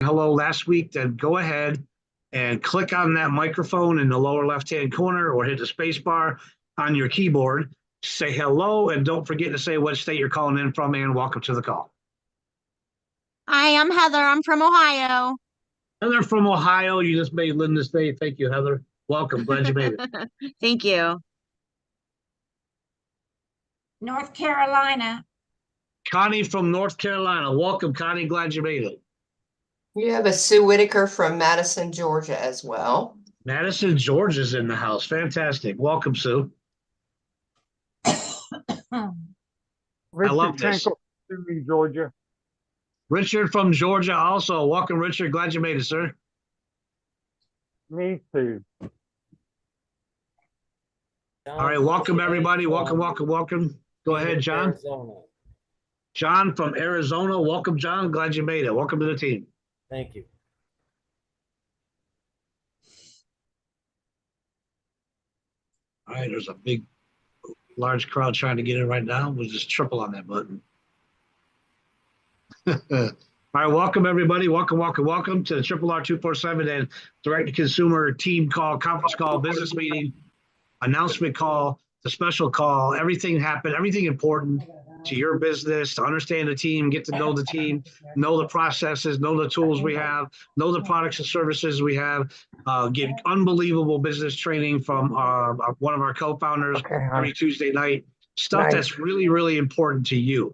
hello last week, then go ahead and click on that microphone in the lower left-hand corner or hit the space bar on your keyboard. Say hello, and don't forget to say what state you're calling in from, and welcome to the call. Hi, I'm Heather. I'm from Ohio. Heather from Ohio. You just made Linda's day. Thank you, Heather. Welcome. Glad you made it. Thank you. North Carolina. Connie from North Carolina. Welcome, Connie. Glad you made it. You have a Sue Whitaker from Madison, Georgia as well. Madison, Georgia's in the house. Fantastic. Welcome, Sue. Richard love this. Tinkle, Georgia. Richard from Georgia also. Welcome, Richard. Glad you made it, sir. Me too. All right. Welcome, everybody. Welcome, welcome, welcome. Go ahead, John. Arizona. John from Arizona. Welcome, John. Glad you made it. Welcome to the team. Thank you. All right. There's a big, large crowd trying to get in right now. We'll just triple on that button. All right. Welcome, everybody. Welcome, welcome, welcome to the Triple R 247 and direct-to-consumer team call, conference call, business meeting, announcement call, the special call. Everything happened, everything important to your business, to understand the team, get to know the team, know the processes, know the tools we have, know the products and services we have, get unbelievable business training from one of our co-founders every Tuesday night, stuff that's really, really important to you.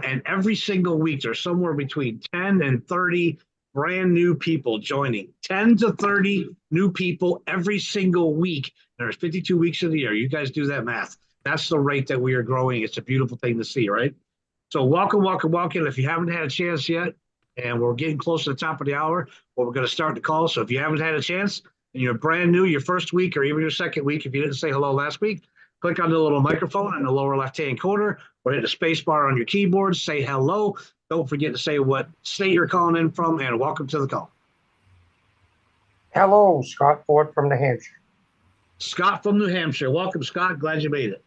And every single week, there's somewhere between 10 and 30 brand new people joining. 10 to 30 new people every single week. There's 52 weeks of the year. You guys do that math. That's the rate that we are growing. It's a beautiful thing to see, right? So welcome, welcome, welcome. If you haven't had a chance yet, and we're getting close to the top of the hour, well, we're going to start the call. So if you haven't had a chance, and you're brand new, your first week or even your second week, if you didn't say hello last week, click on the little microphone in the lower left-hand corner or hit the space bar on your keyboard, say hello. Don't forget to say what state you're calling in from, and welcome to the call. Hello, Scott Ford from New Hampshire. Scott from New Hampshire. Welcome, Scott. Glad you made it.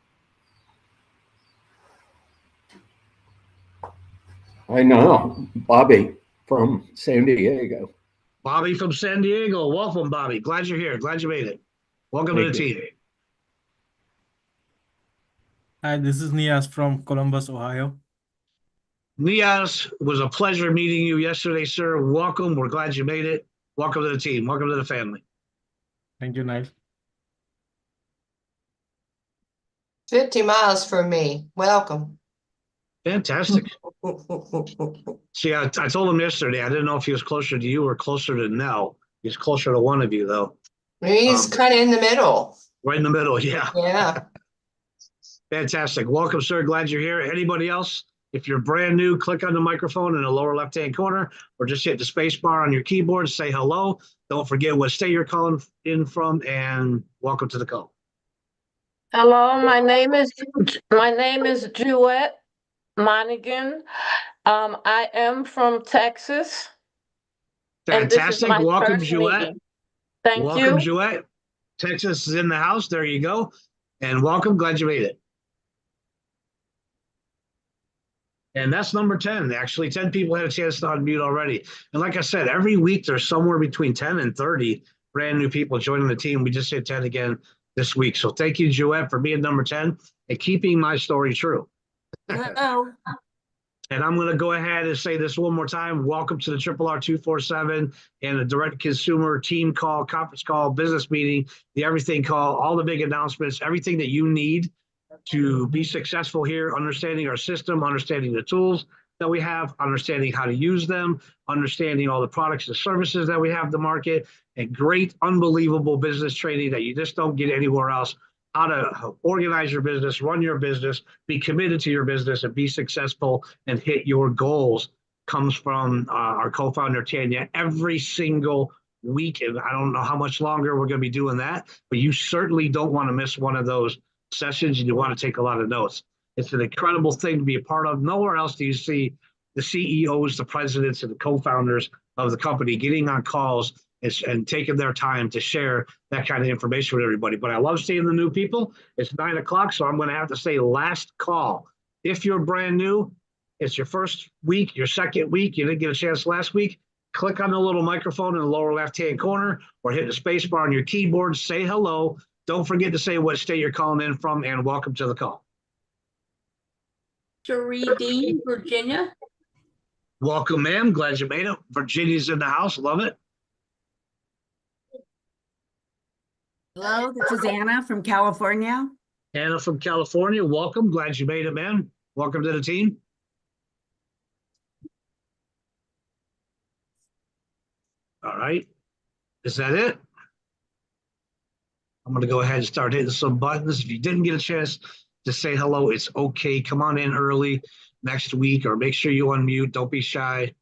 I know. Bobby from San Diego. Bobby from San Diego. Welcome, Bobby. Glad you're here. Glad you made it. Welcome to the team. Hi, this is Nias from Columbus, Ohio. Nias, it was a pleasure meeting you yesterday, sir. Welcome. We're glad you made it. Welcome to the team. Welcome to the family. Thank you, Niles. 50 miles from me. Welcome. Fantastic. See, I told him yesterday, I didn't know if he was closer to you or closer to Nell. He's closer to one of you, though. He's kind of in the middle. Right in the middle, yeah. Yeah. Fantastic. Welcome, sir. Glad you're here. Anybody else? If you're brand new, click on the microphone in the lower left-hand corner or just hit the space bar on your keyboard, say hello. Don't forget what state you're calling in from, and welcome to the call. Hello, my name is Jewett Monaghan. I am from Texas. Fantastic. Welcome, Jewett. Thank you. Welcome, Jewett. Texas is in the house. There you go. And welcome. Glad you made it. And that's number 10. Actually, 10 people had a chance to unmute already. And like I said, every week there's somewhere between 10 and 30 brand new people joining the team. We just hit 10 again this week. So thank you, Jewett, for being number 10 and keeping my story true. Uh-oh. And I'm going to go ahead and say this one more time. Welcome to the Triple R 247 and the direct consumer team call, conference call, business meeting, the everything call, all the big announcements, everything that you need to be successful here, understanding our system, understanding the tools that we have, understanding how to use them, understanding all the products and services that we have to market, and great, unbelievable business training that you just don't get anywhere else. How to organize your business, run your business, be committed to your business, and be successful and hit your goals comes from our co-founder, Tanya, every single week. And I don't know how much longer we're going to be doing that, but you certainly don't want to miss one of those sessions, and you want to take a lot of notes. It's an incredible thing to be a part of. Nowhere else do you see the CEOs, the presidents, and the co-founders of the company getting on calls and taking their time to share that kind of information with everybody. But I love seeing the new people. It's 9 o'clock, so I'm going to have to say last call. If you're brand new, it's your first week, your second week, you didn't get a chance last week, click on the little microphone in the lower left-hand corner or hit the space bar on your keyboard, say hello. Don't forget to say what state you're calling in from and welcome to the call. Cherie Dean, Virginia. Welcome, ma'am. Glad you made it. Virginia's in the house. Love it. Hello, this is Anna from California. Anna from California. Welcome. Glad you made it, man. Welcome to the team. All right. Is that it? I'm going to go ahead and start hitting some buttons. If you didn't get a chance to say hello, it's okay. Come on in early next week or make sure you unmute. Don't be shy.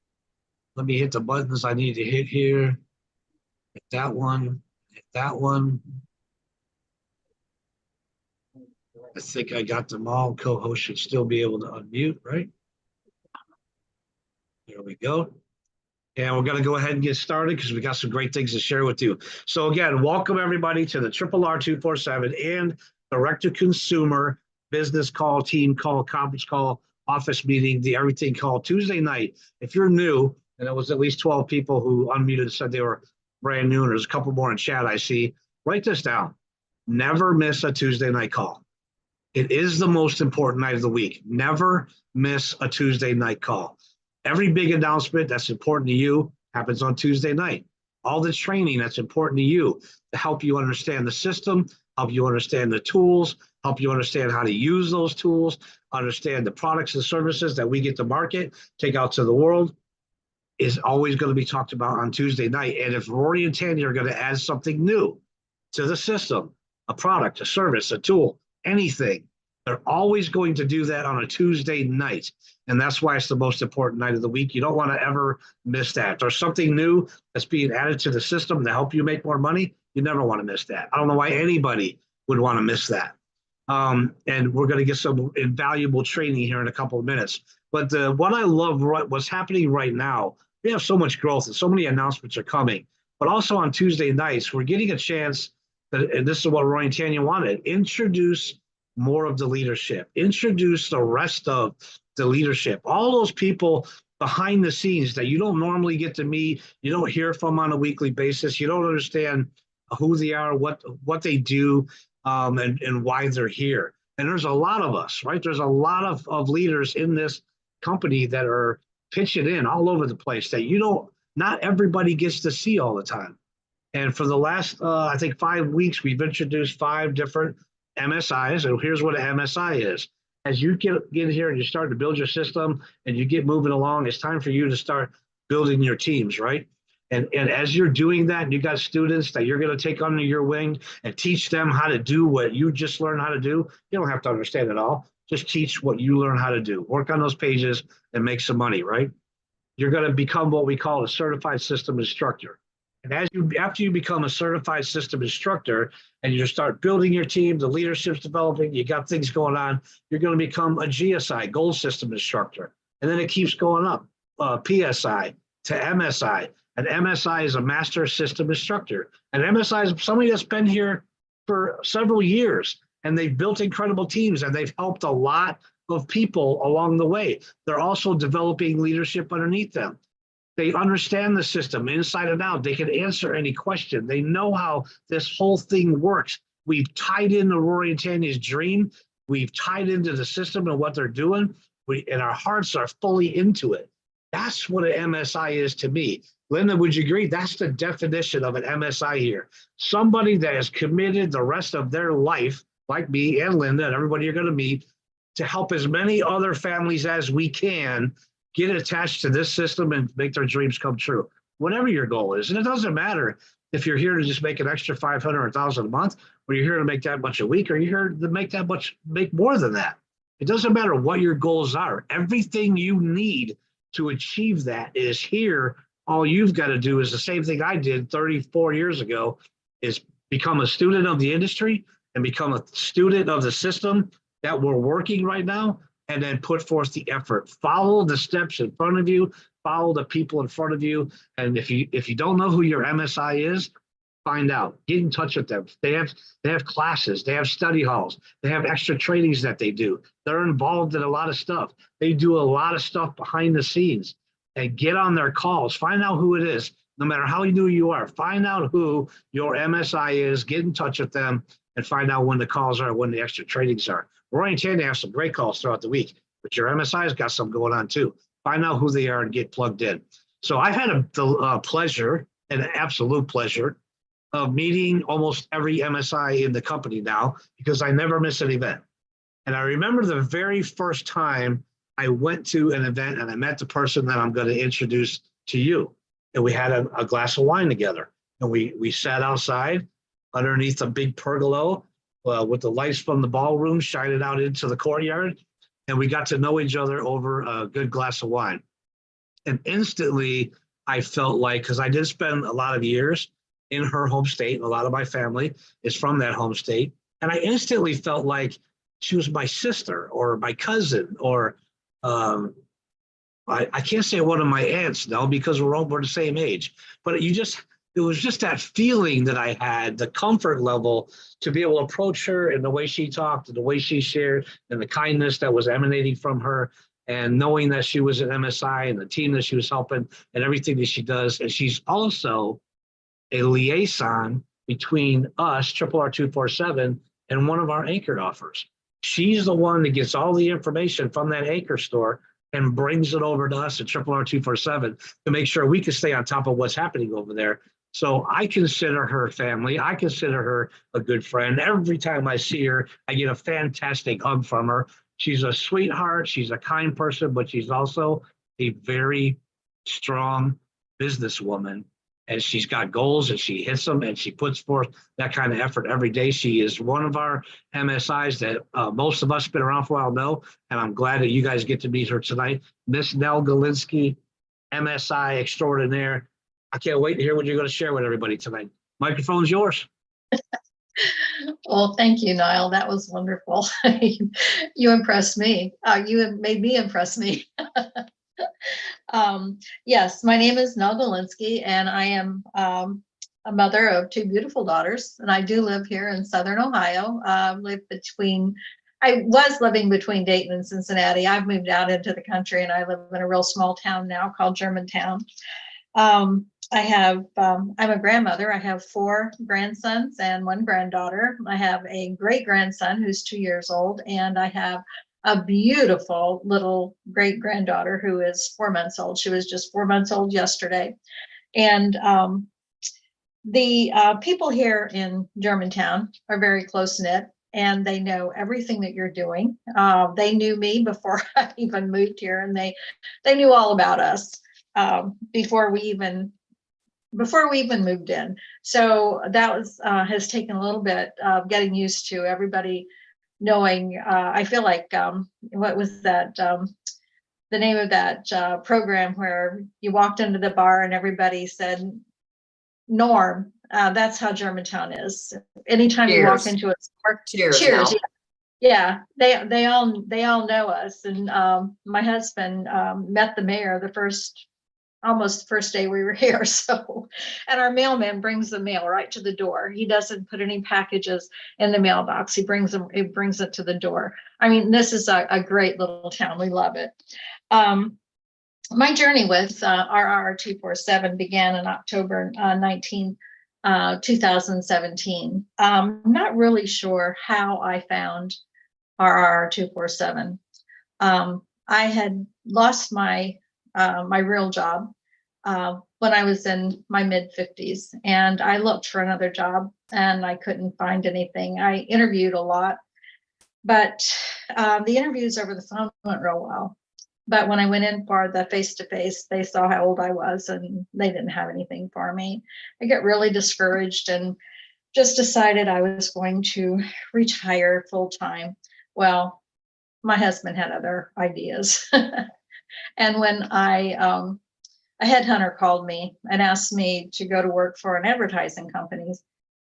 Let me hit the buttons I need to hit here. Hit that one. Hit that one. I think I got them all. Co-host should still be able to unmute, right? There we go. And we're going to go ahead and get started because we got some great things to share with you. So again, welcome everybody to the R 247 and direct-to-consumer business call, team call, conference call, office meeting, the everything call Tuesday night. If you're new, and there was at least 12 people who unmuted and said they were brand new, and there's a couple more in chat I see, write this down. Never miss a Tuesday night call. It is the most important night of the week. Never miss a Tuesday night call. Every big announcement that's important to you happens on Tuesday night. All the training that's important to you to help you understand the system, help you understand the tools, help you understand how to use those tools, understand the products and services that we get to market, take out to the world, is always going to be talked about on Tuesday night. And if Rory and Tanya are going to add something new to the system, a product, a service, a tool, anything, they're always going to do that on a Tuesday night. And that's why it's the most important night of the week. You don't want to ever miss that. If there's something new that's being added to the system to help you make more money, you never want to miss that. I don't know why anybody would want to miss that. And we're going to get some invaluable training here in a couple of minutes. But what I love, what's happening right now, we have so much growth and so many announcements are coming. But also on Tuesday nights, we're getting a chance, and this is what Roy and Tanya wanted, introduce more of the leadership, introduce the rest of the leadership, all those people behind the scenes that you don't normally get to meet, you don't hear from on a weekly basis, you don't understand who they are, what they do, and why they're here. And there's a lot of us, right? There's a lot of leaders in this company that are pitching in all over the place that not everybody gets to see all the time. And for the last, I think 5 weeks, we've introduced 5 different MSIs, and here's what an MSI is. As you get here and you start to build your system and you get moving along, it's time for you to start building your teams, right? And as you're doing that, and you got students that you're going to take under your wing and teach them how to do what you just learned how to do. You don't have to understand it all. Just teach what you learn how to do. Work on those pages and make some money, right? You're going to become what we call a certified system instructor. And after you become a certified system instructor and you start building your team, the leadership's developing, you got things going on, you're going to become a GSI, gold system instructor. And then it keeps going up, PSI to MSI. And MSI is a master system instructor. And MSI is somebody that's been here for several years and they've built incredible teams and they've helped a lot of people along the way. They're also developing leadership underneath them. They understand the system inside and out. They can answer any question. They know how this whole thing works. We've tied into Rory and Tanya's dream. We've tied into the system and what they're doing. And our hearts are fully into it. That's what an MSI is to me. Linda, would you agree? That's the definition of an MSI here. Somebody that has committed the rest of their life, like me and Linda and everybody you're going to meet, to help as many other families as we can get attached to this system and make their dreams come true, whatever your goal is. And it doesn't matter if you're here to just make an extra 500 or 1,000 a month, or you're here to make that much a week, or you're here to make more than that. It doesn't matter what your goals are. Everything you need to achieve that is here. All you've got to do is the same thing I did 34 years ago, is become a student of the industry and become a student of the system that we're working right now, and then put forth the effort. Follow the steps in front of you, follow the people in front of you. And if you don't know who your MSI is, find out, get in touch with them. They have classes, they have study halls, they have extra trainings that they do. They're involved in a lot of stuff. They do a lot of stuff behind the scenes. and get on their calls. Find out who it is, no matter how new you are. Find out who your MSI is, get in touch with them, and find out when the calls are, when the extra trainings are. Roy and Tandy have some great calls throughout the week, but your MSI's got some going on too. Find out who they are and get plugged in. So I've had the pleasure, an absolute pleasure, of meeting almost every MSI in the company now, because I never miss an event. And I remember the very first time I went to an event and I met the person that I'm going to introduce to you. And we had a glass of wine together. And we sat outside underneath a big pergola with the lights from the ballroom shining out into the courtyard. And we got to know each other over a good glass of wine. And instantly I felt like, because I did spend a lot of years in her home state, and a lot of my family is from that home state. And I instantly felt like she was my sister or my cousin, or I can't say one of my aunts now because we're the same age, but it was just that feeling that I had, the comfort level to be able to approach her and the way she talked and the way she shared and the kindness that was emanating from her, and knowing that she was an MSI and the team that she was helping and everything that she does. And she's also a liaison between us, Triple R 247, and one of our anchored offers. She's the one that gets all the information from that anchor store and brings it over to us at Triple R 247 to make sure we can stay on top of what's happening over there. So I consider her family. I consider her a good friend. Every time I see her, I get a fantastic hug from her. She's a sweetheart. She's a kind person, but she's also a very strong businesswoman. And she's got goals and she hits them and she puts forth that kind of effort every day. She is one of our MSIs that most of us been around for a while know, and I'm glad that you guys get to meet her tonight. Miss Nell Galinsky, MSI extraordinaire. I can't wait to hear what you're going to share with everybody tonight. Microphone's yours. Well, thank you, Niall. That was wonderful. You impressed me. You have made me impress me. Yes, my name is Nell Galinsky, and I am a mother of two beautiful daughters, and I do live here in Southern Ohio. I was living between Dayton and Cincinnati. I've moved out into the country, and I live in a real small town now called Germantown. I'm a grandmother. I have 4 grandsons and 1 granddaughter. I have a great grandson who's 2 years old, and I have a beautiful little great granddaughter who is 4 months old. She was just 4 months old yesterday. And the people here in Germantown are very close knit, and they know everything that you're doing. They knew me before I even moved here, and they knew all about us before we even moved in. So that has taken a little bit of getting used to everybody knowing. I feel like, what was that, the name of that program where you walked into the bar and everybody said, Norm. That's how Germantown is. Anytime you walk into a store, cheers. Yeah, they all know us. And my husband met the mayor almost the first day we were here. So, and our mailman brings the mail right to the door. He doesn't put any packages in the mailbox. He brings it to the door. I mean, this is a great little town. We love it. My journey with RR 247 began in October 2017. Not really sure how I found RR 247. I had lost my real job when I was in my mid-50s, and I looked for another job and I couldn't find anything. I interviewed a lot, but the interviews over the phone went real well. But when I went in for the face-to-face, they saw how old I was and they didn't have anything for me. I got really discouraged and just decided I was going to retire full-time. Well, my husband had other ideas. And when a headhunter called me and asked me to go to work for an advertising company,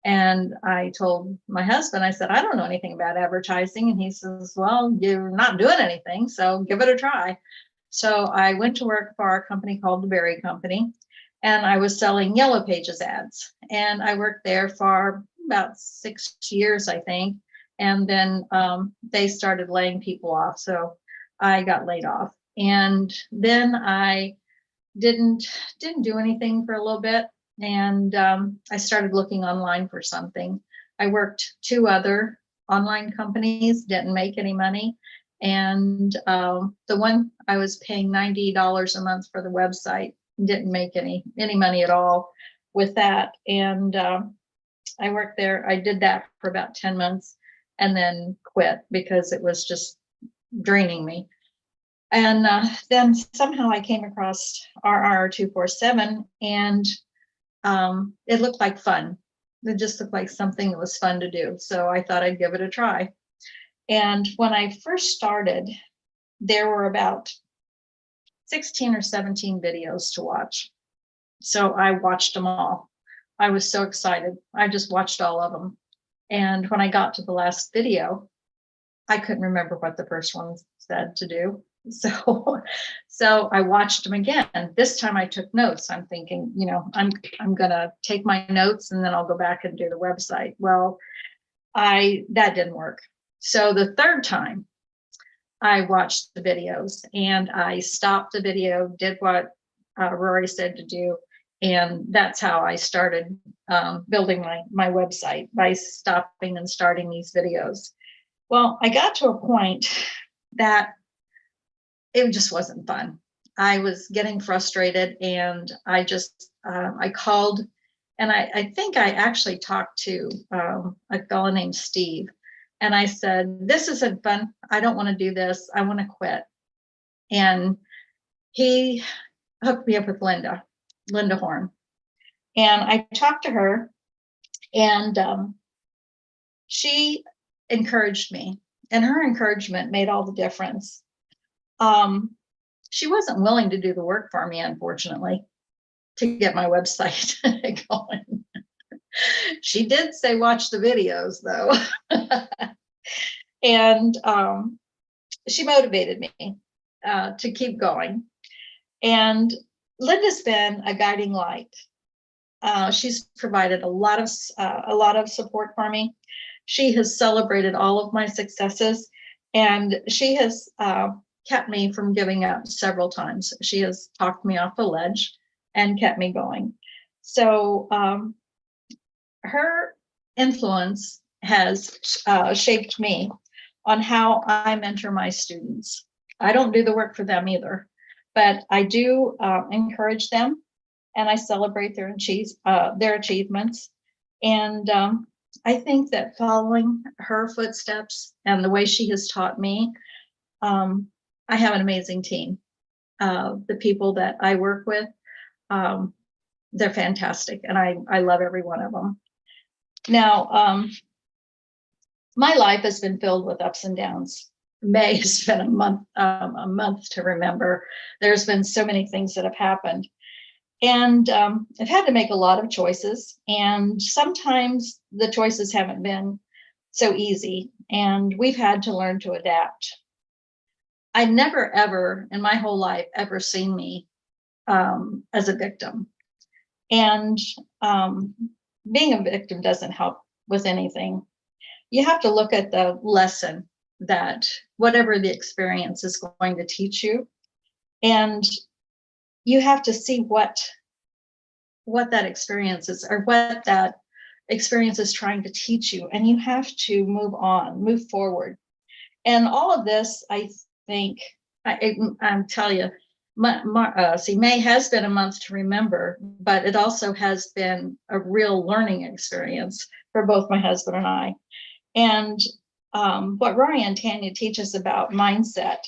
and I told my husband, I said, I don't know anything about advertising. And he says, well, you're not doing anything, so give it a try. So I went to work for a company called the Berry Company, and I was selling Yellow Pages ads. And I worked there for about 6 years, I think. And then they started laying people off. So I got laid off. And then I didn't do anything for a little bit. And I started looking online for something. I worked 2 other online companies, didn't make any money. And the one I was paying $90 a month for the website, didn't make any money at all with that. And I worked there. I did that for about 10 months and then quit because it was just draining me. And then somehow I came across RR247, and it looked like fun. It just looked like something that was fun to do. So I thought I'd give it a try. And when I first started, there were about 16 or 17 videos to watch. So I watched them all. I was so excited. I just watched all of them. And when I got to the last video, I couldn't remember what the first one said to do. So I watched them again. This time I took notes. I'm thinking, you know, I'm gonna take my notes and then I'll go back and do the website. Well, that didn't work. So the third time I watched the videos and I stopped the video, did what Rory said to do. And that's how I started building my website, by stopping and starting these videos. Well, I got to a point that it just wasn't fun. I was getting frustrated, and I just, I called, and I think I actually talked to a fellow named Steve, and I said, this isn't fun. I don't want to do this. I want to quit. And he hooked me up with Linda Horn. And I talked to her, and she encouraged me, and her encouragement made all the difference. She wasn't willing to do the work for me, unfortunately, to get my website going. She did say, watch the videos though. And she motivated me to keep going. And Linda's been a guiding light. She's provided a lot of support for me. She has celebrated all of my successes, and she has kept me from giving up several times. She has talked me off the ledge and kept me going. So her influence has shaped me on how I mentor my students. I don't do the work for them either, but I do encourage them, and I celebrate their achievements. And I think that following her footsteps and the way she has taught me, I have an amazing team. The people that I work with, they're fantastic, and I love every one of them. Now, my life has been filled with ups and downs. May has been a month to remember. There's been so many things that have happened. And I've had to make a lot of choices, and sometimes the choices haven't been so easy, and we've had to learn to adapt. I've never, ever in my whole life, ever seen me as a victim. And being a victim doesn't help with anything. You have to look at the lesson that whatever the experience is going to teach you, and you have to see what that experience is, or what that experience is trying to teach you, and you have to move forward. And all of this, I think, I'm telling you, May has been a month to remember, but it also has been a real learning experience for both my husband and I. And what Rory and Tanya teach us about mindset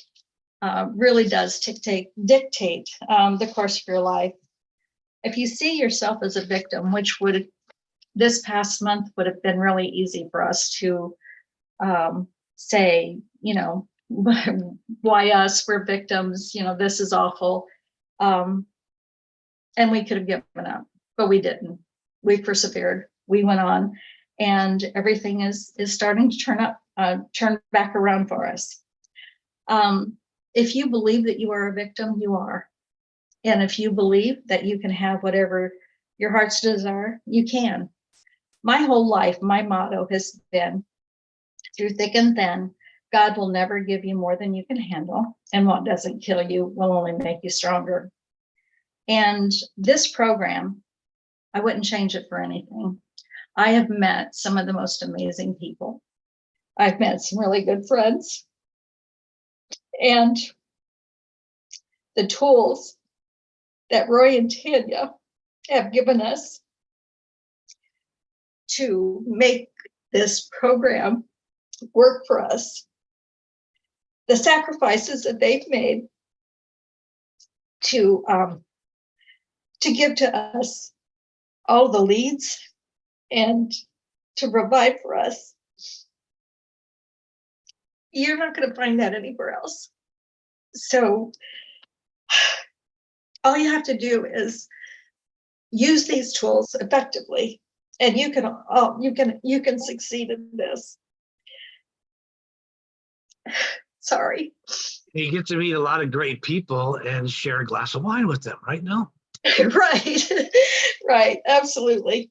really does dictate the course of your life. If you see yourself as a victim, which this past month would have been really easy for us to say, you know, why us? We're victims, you know, this is awful. And we could have given up, but we didn't. We persevered, we went on, and everything is starting to turn back around for us. If you believe that you are a victim, you are. And if you believe that you can have whatever your heart's desire, you can. My whole life, my motto has been, through thick and thin, God will never give you more than you can handle, and what doesn't kill you will only make you stronger. And this program, I wouldn't change it for anything. I have met some of the most amazing people. I've met some really good friends. And the tools that Roy and Tanya have given us to make this program work for us, the sacrifices that they've made to give to us all the leads and to provide for us. You're not going to find that anywhere else. So all you have to do is use these tools effectively, and you can succeed in this. Sorry. You get to meet a lot of great people and share a glass of wine with them, right now? Right. Right. Absolutely.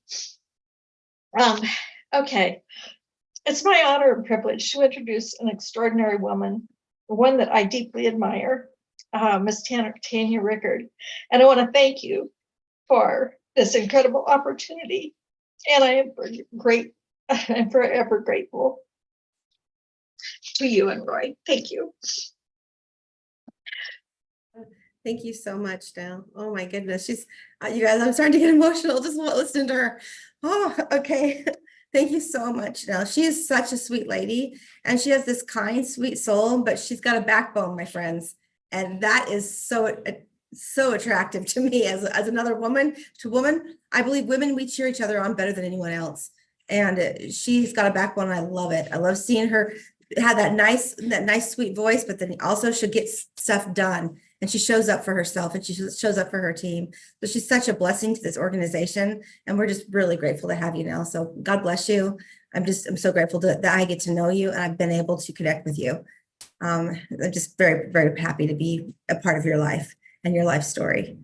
Okay. It's my honor and privilege to introduce an extraordinary woman, one that I deeply admire, Miss Tanya Rickard. And I want to thank you for this incredible opportunity. And I am I'm forever grateful to you and Roy. Thank you. Thank you so much, Dale. Oh my goodness. She's, you guys, I'm starting to get emotional just listening to her. Oh, okay. Thank you so much, Dale. She is such a sweet lady, and she has this kind, sweet soul, but she's got a backbone, my friends. And that is so attractive to me as another woman. I believe women, we cheer each other on better than anyone else. And she's got a backbone, and I love it. I love seeing her have that nice, sweet voice, but then also she'll get stuff done. And she shows up for herself, and she shows up for her team. So she's such a blessing to this organization, and we're just really grateful to have you now. So God bless you. I'm so grateful that I get to know you, and I've been able to connect with you. I'm just very, very happy to be a part of your life and your life story.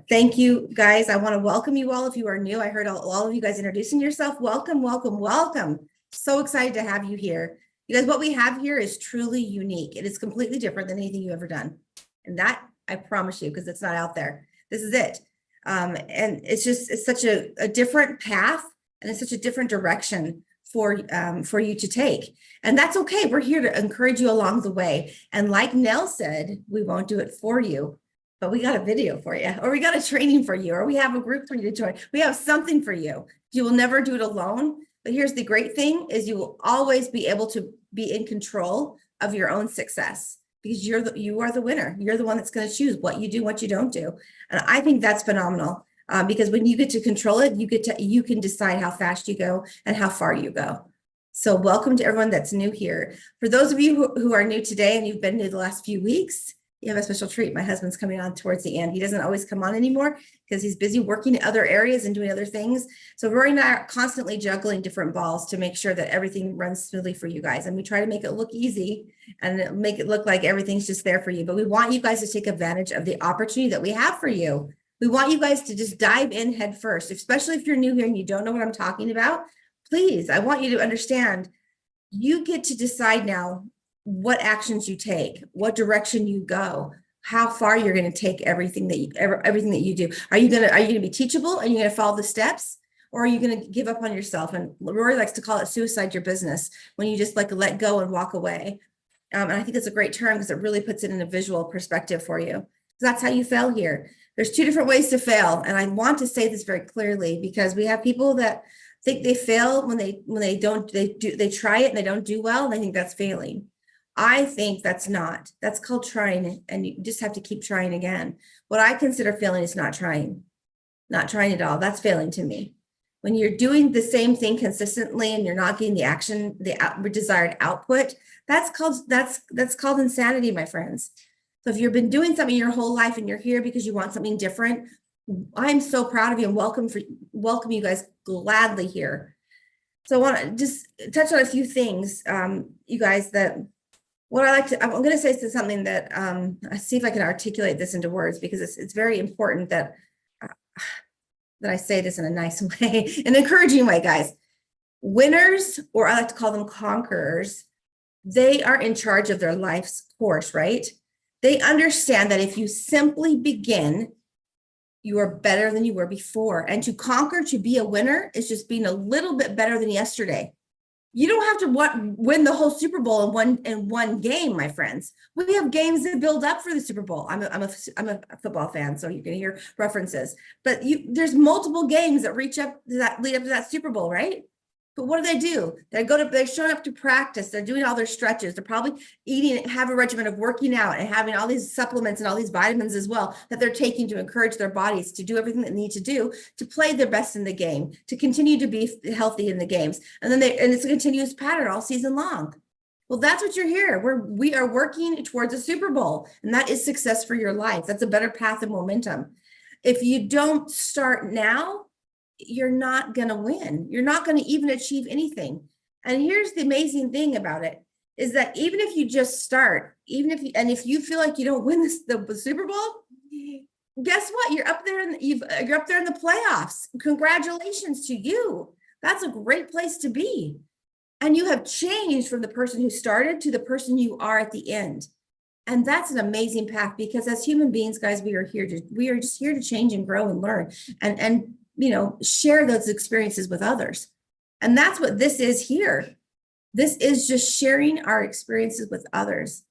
Thank you, guys. I want to welcome you all. If you are new, I heard all of you guys introducing yourself. Welcome, welcome, welcome. So excited to have you here. You guys, what we have here is truly unique. It is completely different than anything you've ever done. And that I promise you, because it's not out there. This is it. And it's such a different path, and it's such a different direction for you to take. And that's okay. We're here to encourage you along the way. And like Nell said, we won't do it for you, but we got a video for you, or we got a training for you, or we have a group for you to join. We have something for you. You will never do it alone. But here's the great thing is you will always be able to be in control of your own success, because you are the winner. You're the one that's going to choose what you do, what you don't do. And I think that's phenomenal, because when you get to control it, you can decide how fast you go and how far you go. So welcome to everyone that's new here. For those of you who are new today and you've been new the last few weeks, you have a special treat. My husband's coming on towards the end. He doesn't always come on anymore because he's busy working in other areas and doing other things. So Rory and I are constantly juggling different balls to make sure that everything runs smoothly for you guys. And we try to make it look easy and make it look like everything's just there for you. But we want you guys to take advantage of the opportunity that we have for you. We want you guys to just dive in head first, especially if you're new here and you don't know what I'm talking about. Please, I want you to understand, you get to decide now what actions you take, what direction you go, how far you're going to take everything that you do. Are you going to be teachable? Are you going to follow the steps? Or are you going to give up on yourself? And Rory likes to call it suicide your business, when you just like let go and walk away. And I think it's a great term because it really puts it in a visual perspective for you. So that's how you fail here. There's two different ways to fail. And I want to say this very clearly, because we have people that think they fail when they try it and they don't do well, and they think that's failing. I think that's called trying, and you just have to keep trying again. What I consider failing is not trying at all. That's failing to me. When you're doing the same thing consistently and you're not getting the action, the desired output, that's called insanity, my friends. So if you've been doing something your whole life and you're here because you want something different, I'm so proud of you and welcome you guys gladly here. So I want to just touch on a few things, you guys, that what I'm going to say something that I see if I can articulate this into words, because it's very important that I say this in a nice way, an encouraging way, guys. Winners, or I like to call them conquerors, they are in charge of their life's course, right? They understand that if you simply begin, You are better than you were before. And to conquer, to be a winner, is just being a little bit better than yesterday. You don't have to win the whole Super Bowl in one game, my friends. We have games that build up for the Super Bowl. I'm a football fan, so you're going to hear references. But there's multiple games that lead up to that Super Bowl, right? But what do? They're showing up to practice. They're doing all their stretches. They're probably have a regimen of working out and having all these supplements and all these vitamins as well that they're taking to encourage their bodies to do everything they need to do to play their best in the game, to continue to be healthy in the games. And it's a continuous pattern all season long. Well, that's what you're here. We are working towards a Super Bowl, and that is success for your life. That's a better path and momentum. If you don't start now, you're not going to win. You're not going to even achieve anything. And here's the amazing thing about it is that even if you just start, if you feel like you don't win the Super Bowl, guess what? You're up there you're up there in the playoffs. Congratulations to you. That's a great place to be. And you have changed from the person who started to the person you are at the end. And that's an amazing path, because as human beings, guys, we are just here to change and grow and learn and share those experiences with others. And that's what this is here. This is just sharing our experiences with others.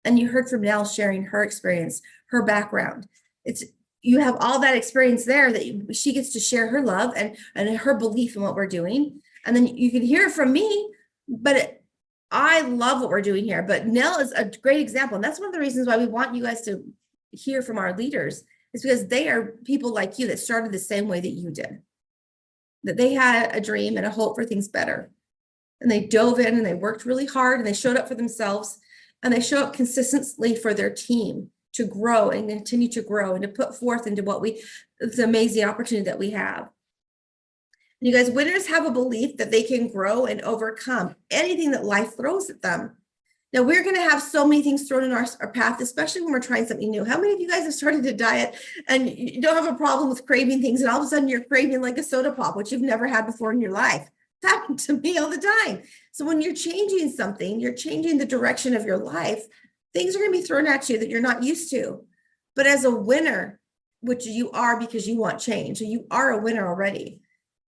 And you heard from Nell sharing her experience, her background. You have all that experience there that she gets to share her love and her belief in what we're doing. And then you can hear from me, but I love what we're doing here. But Nell is a great example. And that's one of the reasons why we want you guys to hear from our leaders. It's because they are people like you that started the same way that you did, that they had a dream and a hope for things better. And they dove in and they worked really hard and they showed up for themselves, and they show up consistently for their team to grow and continue to grow and to put forth into it's an amazing opportunity that we have. And you guys, winners have a belief that they can grow and overcome anything that life throws at them. Now, we're going to have so many things thrown in our path, especially when we're trying something new. How many of you guys have started a diet and you don't have a problem with craving things, and all of a sudden you're craving like a soda pop, which you've never had before in your life? It's happened to me all the time. So when you're changing something, you're changing the direction of your life, things are going to be thrown at you that you're not used to. But as a winner, which you are because you want change, so you are a winner already.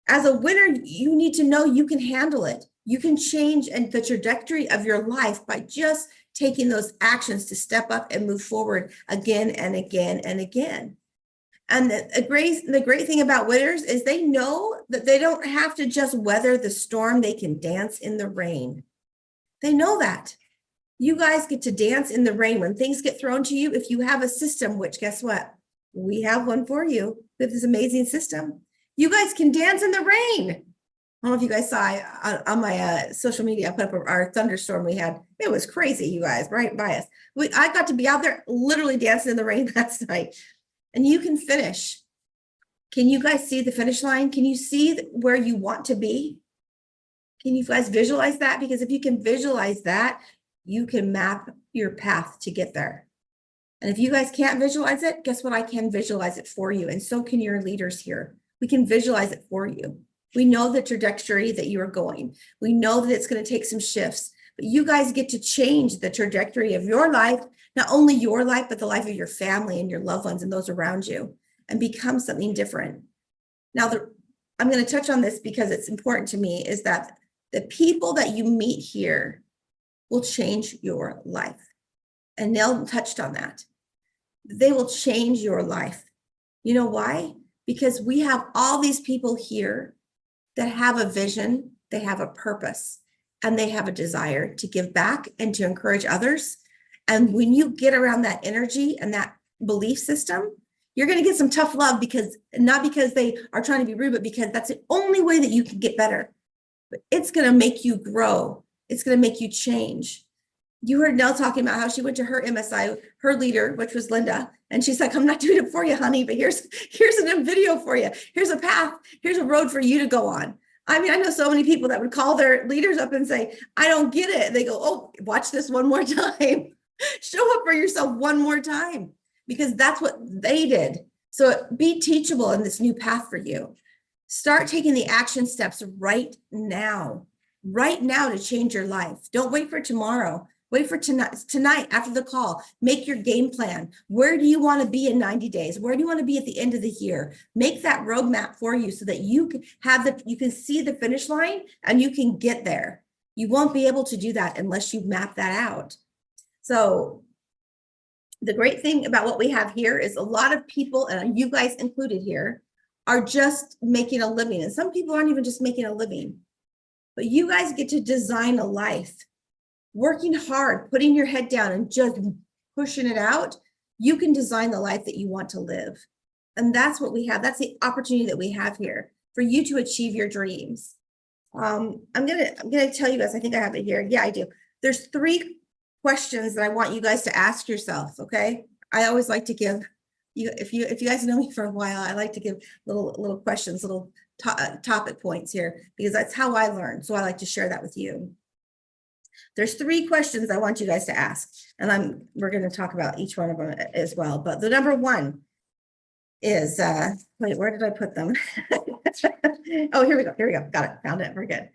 As a winner, you need to know you can handle it. You can change the trajectory of your life by just taking those actions to step up and move forward again and again and again. And the great thing about winners is they know that they don't have to just weather the storm. They can dance in the rain. They know that. You guys get to dance in the rain when things get thrown to you. If you have a system, which guess what? We have one for you. We have this amazing system. You guys can dance in the rain. I don't know if you guys saw on my social media, I put up our thunderstorm we had. It was crazy, you guys, right by us. I got to be out there literally dancing in the rain last night. And you can finish. Can you guys see the finish line? Can you see where you want to be? Can you guys visualize that? Because if you can visualize that, you can map your path to get there. And if you guys can't visualize it, guess what? I can visualize it for you. And so can your leaders here. We can visualize it for you. We know the trajectory that you are going. We know that it's going to take some shifts, but you guys get to change the trajectory of your life, not only your life, but the life of your family and your loved ones and those around you, and become something different. Now, I'm going to touch on this because it's important to me, is that the people that you meet here will change your life. And Nell touched on that. They will change your life. You know why? Because we have all these people here that have a vision, they have a purpose, and they have a desire to give back and to encourage others. And when you get around that energy and that belief system, you're going to get some tough love, because not because they are trying to be rude, but because that's the only way that you can get better. But it's going to make you grow. It's going to make you change. You heard Nell talking about how she went to her MSI, her leader, which was Linda. And she's like, I'm not doing it for you, honey, but here's a video for you. Here's a path. Here's a road for you to go on. I mean, I know so many people that would call their leaders up and say, I don't get it. They go, oh, watch this one more time. Show up for yourself one more time, because that's what they did. So be teachable in this new path for you. Start taking the action steps right now to change your life. Don't wait for tomorrow. Wait for tonight after the call. Make your game plan. Where do you want to be in 90 days? Where do you want to be at the end of the year? Make that roadmap for you so that you can you can see the finish line and you can get there. You won't be able to do that unless you map that out. So the great thing about what we have here is a lot of people, and you guys included here, are just making a living. And some people aren't even just making a living, but you guys get to design a life. Working hard, putting your head down and just pushing it out, you can design the life that you want to live. And that's what we have. That's the opportunity that we have here for you to achieve your dreams. I'm gonna tell you guys, I think I have it here. Yeah, I do. There's 3 questions that I want you guys to ask yourself, okay? I always like to give you, if you guys know me for a while, I like to give little questions, little topic points here, because that's how I learn. So I like to share that with you. There's 3 questions I want you guys to ask, and we're going to talk about each one of them as well. But the number 1 is, wait, where did I put them? Oh, here we go. Got it. Found it. We're good.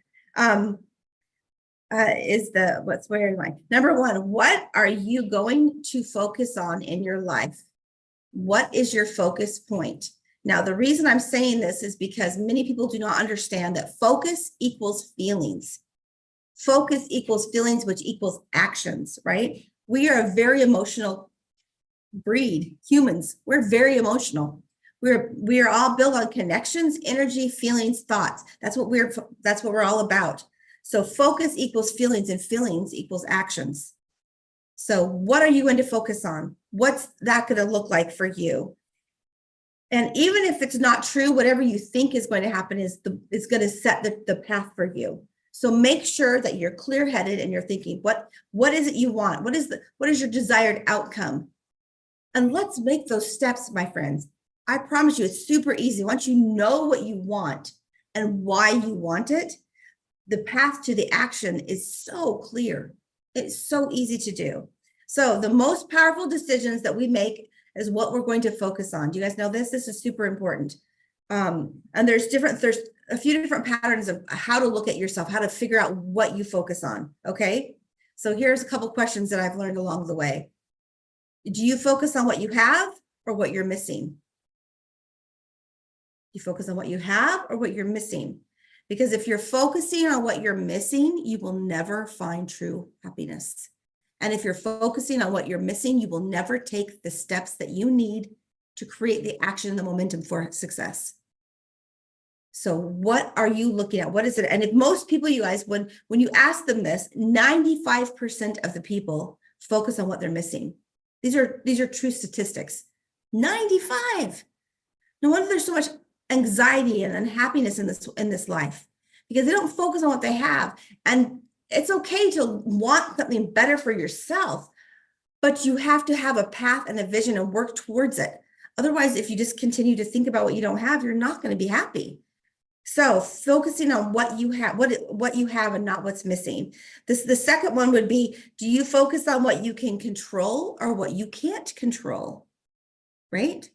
Where am I? Number 1, what are you going to focus on in your life? What is your focus point? Now, the reason I'm saying this is because many people do not understand that focus equals feelings. Focus equals feelings, which equals actions, right? We are a very emotional breed. Humans, we're very emotional. We are all built on connections, energy, feelings, thoughts. That's what we're all about. So focus equals feelings, and feelings equals actions. So what are you going to focus on? What's that going to look like for you? And even if it's not true, whatever you think is going to happen is going to set the path for you. So make sure that you're clear-headed and you're thinking, what is it you want? What is your desired outcome? And let's make those steps, my friends. I promise you, it's super easy. Once you know what you want and why you want it, the path to the action is so clear. It's so easy to do. So the most powerful decisions that we make is what we're going to focus on. Do you guys know this? This is super important. And there's a few different patterns of how to look at yourself, how to figure out what you focus on. Okay. So here's a couple questions that I've learned along the way. Do you focus on what you have or what you're missing? You focus on what you have or what you're missing? Because if you're focusing on what you're missing, you will never find true happiness. And if you're focusing on what you're missing, you will never take the steps that you need to create the action and the momentum for success. So what are you looking at? What is it? And if most people, you guys, when you ask them this, 95% of the people focus on what they're missing. These are true statistics. 95. No wonder there's so much anxiety and unhappiness in this life, because they don't focus on what they have. And it's okay to want something better for yourself, but you have to have a path and a vision and work towards it. Otherwise, if you just continue to think about what you don't have, you're not going to be happy. So focusing on what you have, what you have and not what's missing. The second one would be, do you focus on what you can control or what you can't control? Right?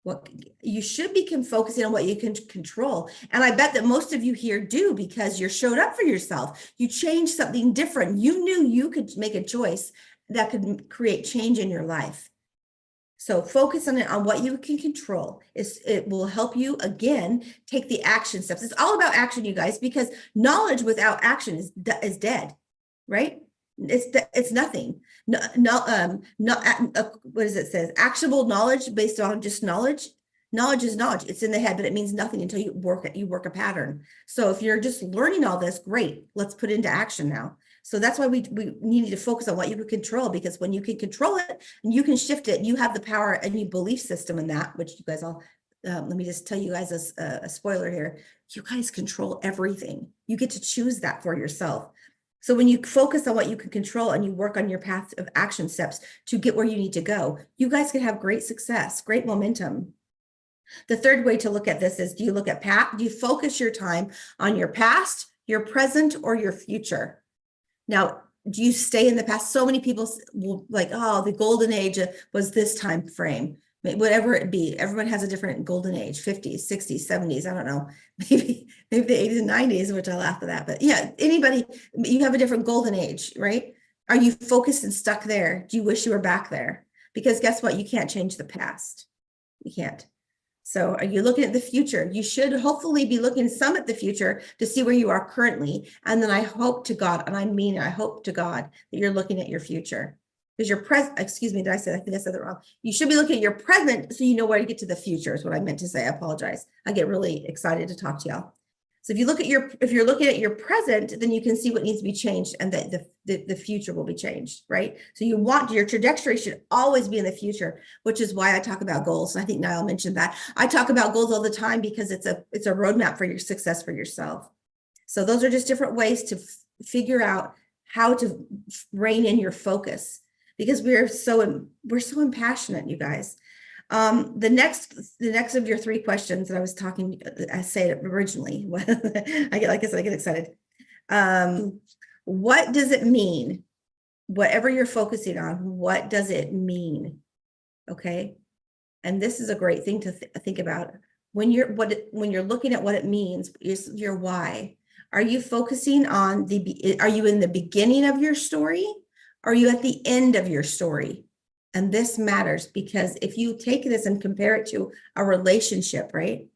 What you should be focusing on what you can control. And I bet that most of you here do, because you showed up for yourself. You changed something different. You knew you could make a choice that could create change in your life. So focus on what you can control. It will help you, again, take the action steps. It's all about action, you guys, because knowledge without action is dead, right? It's nothing. What does it say? Actionable knowledge based on just knowledge. Knowledge is knowledge. It's in the head, but it means nothing until you work a pattern. So if you're just learning all this, great. Let's put it into action now. So that's why we need to focus on what you can control, because when you can control it and you can shift it, you have the power and your belief system in that, which you guys all, let me just tell you guys a spoiler here. You guys control everything. You get to choose that for yourself. So when you focus on what you can control and you work on your path of action steps to get where you need to go, you guys can have great success, great momentum. The third way to look at this is, do you focus your time on your past, your present, or your future? Now, do you stay in the past? So many people will like, oh, the golden age was this time frame, whatever it be. Everyone has a different golden age, 50s, 60s, 70s. I don't know, maybe the 80s and 90s, which I laugh at that. But yeah, anybody, you have a different golden age, right? Are you focused and stuck there? Do you wish you were back there? Because guess what? You can't change the past. You can't. So are you looking at the future? You should hopefully be looking some at the future to see where you are currently. And then I hope to God, and I mean, I hope to God that you're looking at your future. Because your present, excuse me, did I say that? I think I said that wrong. You should be looking at your present so you know where to get to the future is what I meant to say. I apologize. I get really excited to talk to y'all. So if you look at if you're looking at your present, then you can see what needs to be changed and that the future will be changed, right? So you want your trajectory should always be in the future, which is why I talk about goals. I think Niall mentioned that. I talk about goals all the time because it's a roadmap for your success for yourself. So those are just different ways to figure out how to rein in your focus because we're so impassionate, you guys. The next of your 3 questions that I was talking, I said originally, I get excited. What does it mean? Whatever you're focusing on, what does it mean? Okay. And this is a great thing to think about when you're looking at what it means is your why. Are you focusing on are you in the beginning of your story? Or are you at the end of your story? And this matters because if you take this and compare it to a relationship, right?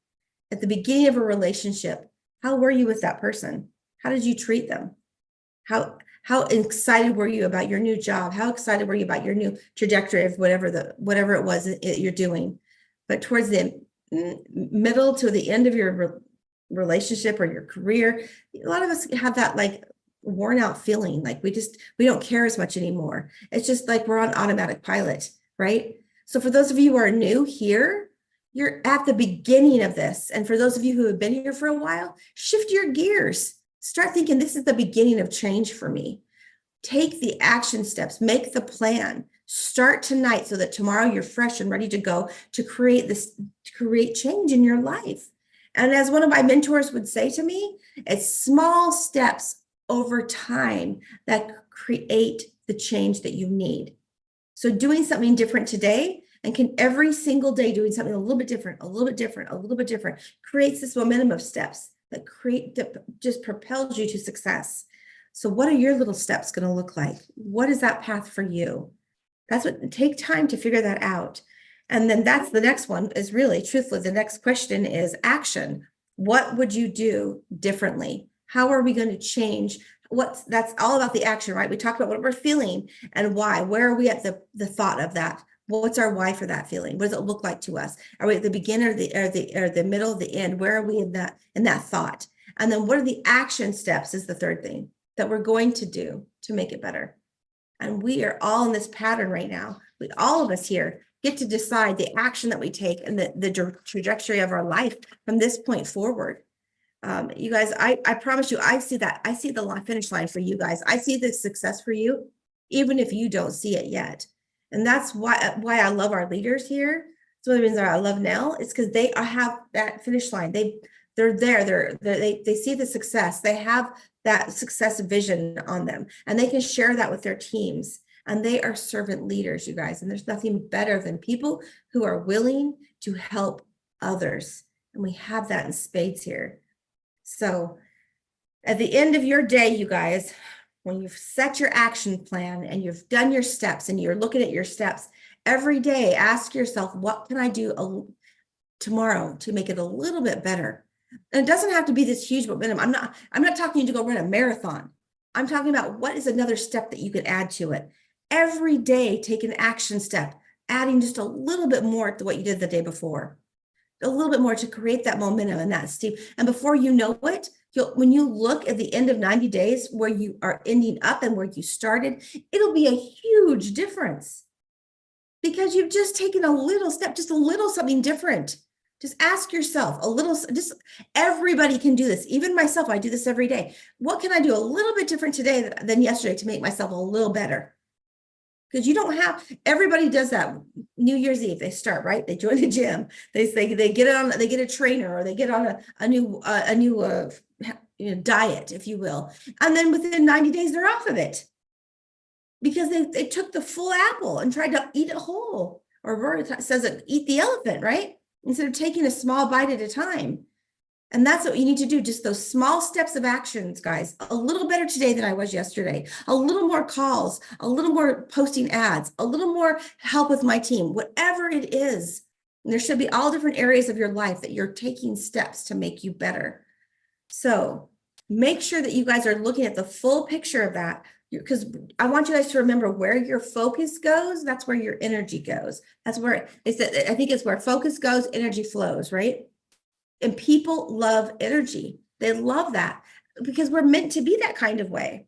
At the beginning of a relationship, how were you with that person? How did you treat them? How excited were you about your new job? How excited were you about your new trajectory of whatever it was you're doing? But towards the middle to the end of your relationship or your career, a lot of us have that like worn out feeling like we don't care as much anymore. It's just like we're on automatic pilot, right? So for those of you who are new here, you're at the beginning of this. And for those of you who have been here for a while, shift your gears. Start thinking this is the beginning of change for me. Take the action steps, make the plan, start tonight so that tomorrow you're fresh and ready to go to create change in your life. And as one of my mentors would say to me, it's small steps over time that create the change that you need. So doing something different today and can every single day doing something a little bit different, a little bit different, a little bit different creates this momentum of steps that just propels you to success. So what are your little steps going to look like? What is that path for you? Take time to figure that out. And then that's the next one is really truthfully, the next question is action. What would you do differently? How are we going to change? That's all about the action, right? We talked about what we're feeling and why. Where are we at the thought of that? What's our why for that feeling? What does it look like to us? Are we at the beginning or the middle, the end? Where are we in that thought? And then what are the action steps is the third thing that we're going to do to make it better. And we are all in this pattern right now. All of us here get to decide the action that we take and the trajectory of our life from this point forward. You guys, I promise you, I see the finish line for you guys. I see the success for you, even if you don't see it yet. And that's why I love our leaders here. It's one of the reasons I love Nell. It's because they have that finish line. They're there. They see the success. They have that success vision on them, and they can share that with their teams. And they are servant leaders, you guys. And there's nothing better than people who are willing to help others. And we have that in spades here. So at the end of your day, you guys, when you've set your action plan and you've done your steps and you're looking at your steps every day, ask yourself, what can I do tomorrow to make it a little bit better? And it doesn't have to be this huge momentum. I'm not talking to go run a marathon. I'm talking about what is another step that you could add to it. Every day, take an action step, adding just a little bit more to what you did the day before. A little bit more to create that momentum and that steep. And before you know it, when you look at the end of 90 days where you are ending up and where you started, it'll be a huge difference because you've just taken a little step, just a little something different. Just ask yourself everybody can do this. Even myself, I do this every day. What can I do a little bit different today than yesterday to make myself a little better? Because everybody does that. New Year's Eve, they start, right? They join the gym. They get a trainer or they get on a new diet, if you will. And then within 90 days, they're off of it because they took the full apple and tried to eat it whole. Or Rory says eat the elephant, right? Instead of taking a small bite at a time. And that's what you need to do. Just those small steps of actions, guys. A little better today than I was yesterday. A little more calls, a little more posting ads, a little more help with my team, whatever it is. And there should be all different areas of your life that you're taking steps to make you better. So make sure that you guys are looking at the full picture of that, because I want you guys to remember where your focus goes. That's where your energy goes. That's where I think it's where focus goes, energy flows, right? And people love energy. They love that because we're meant to be that kind of way.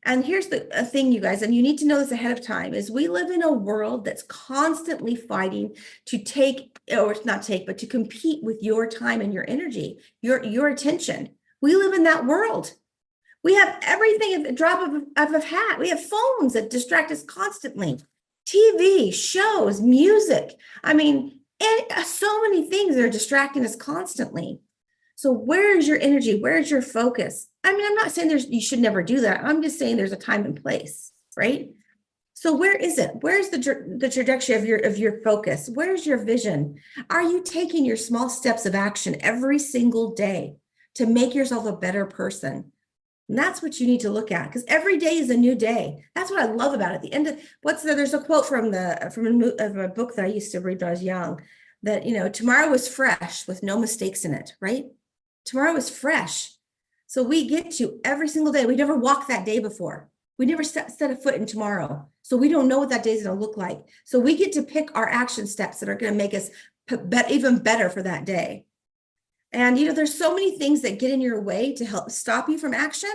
And here's the thing, you guys, and you need to know this ahead of time, is we live in a world that's constantly fighting to take, or not take, but to compete with your time and your energy, your attention. We live in that world. We have everything at the drop of a hat. We have phones that distract us constantly. TV, shows, music. I mean, and so many things that are distracting us constantly. So where is your energy? Where's your focus? I mean, I'm not saying you should never do that. I'm just saying there's a time and place, right? So where is it? Where's the trajectory of your focus? Where's your vision? Are you taking your small steps of action every single day to make yourself a better person? And that's what you need to look at, because every day is a new day. That's what I love about it. At the end of there's a quote from a book that I used to read when I was young, that, you know, tomorrow is fresh with no mistakes in it, right? Tomorrow is fresh. So we get to every single day. We never walked that day before. We never set a foot in tomorrow. So we don't know what that day is going to look like. So we get to pick our action steps that are going to make us even better for that day. And, you know, there's so many things that get in your way to help stop you from action.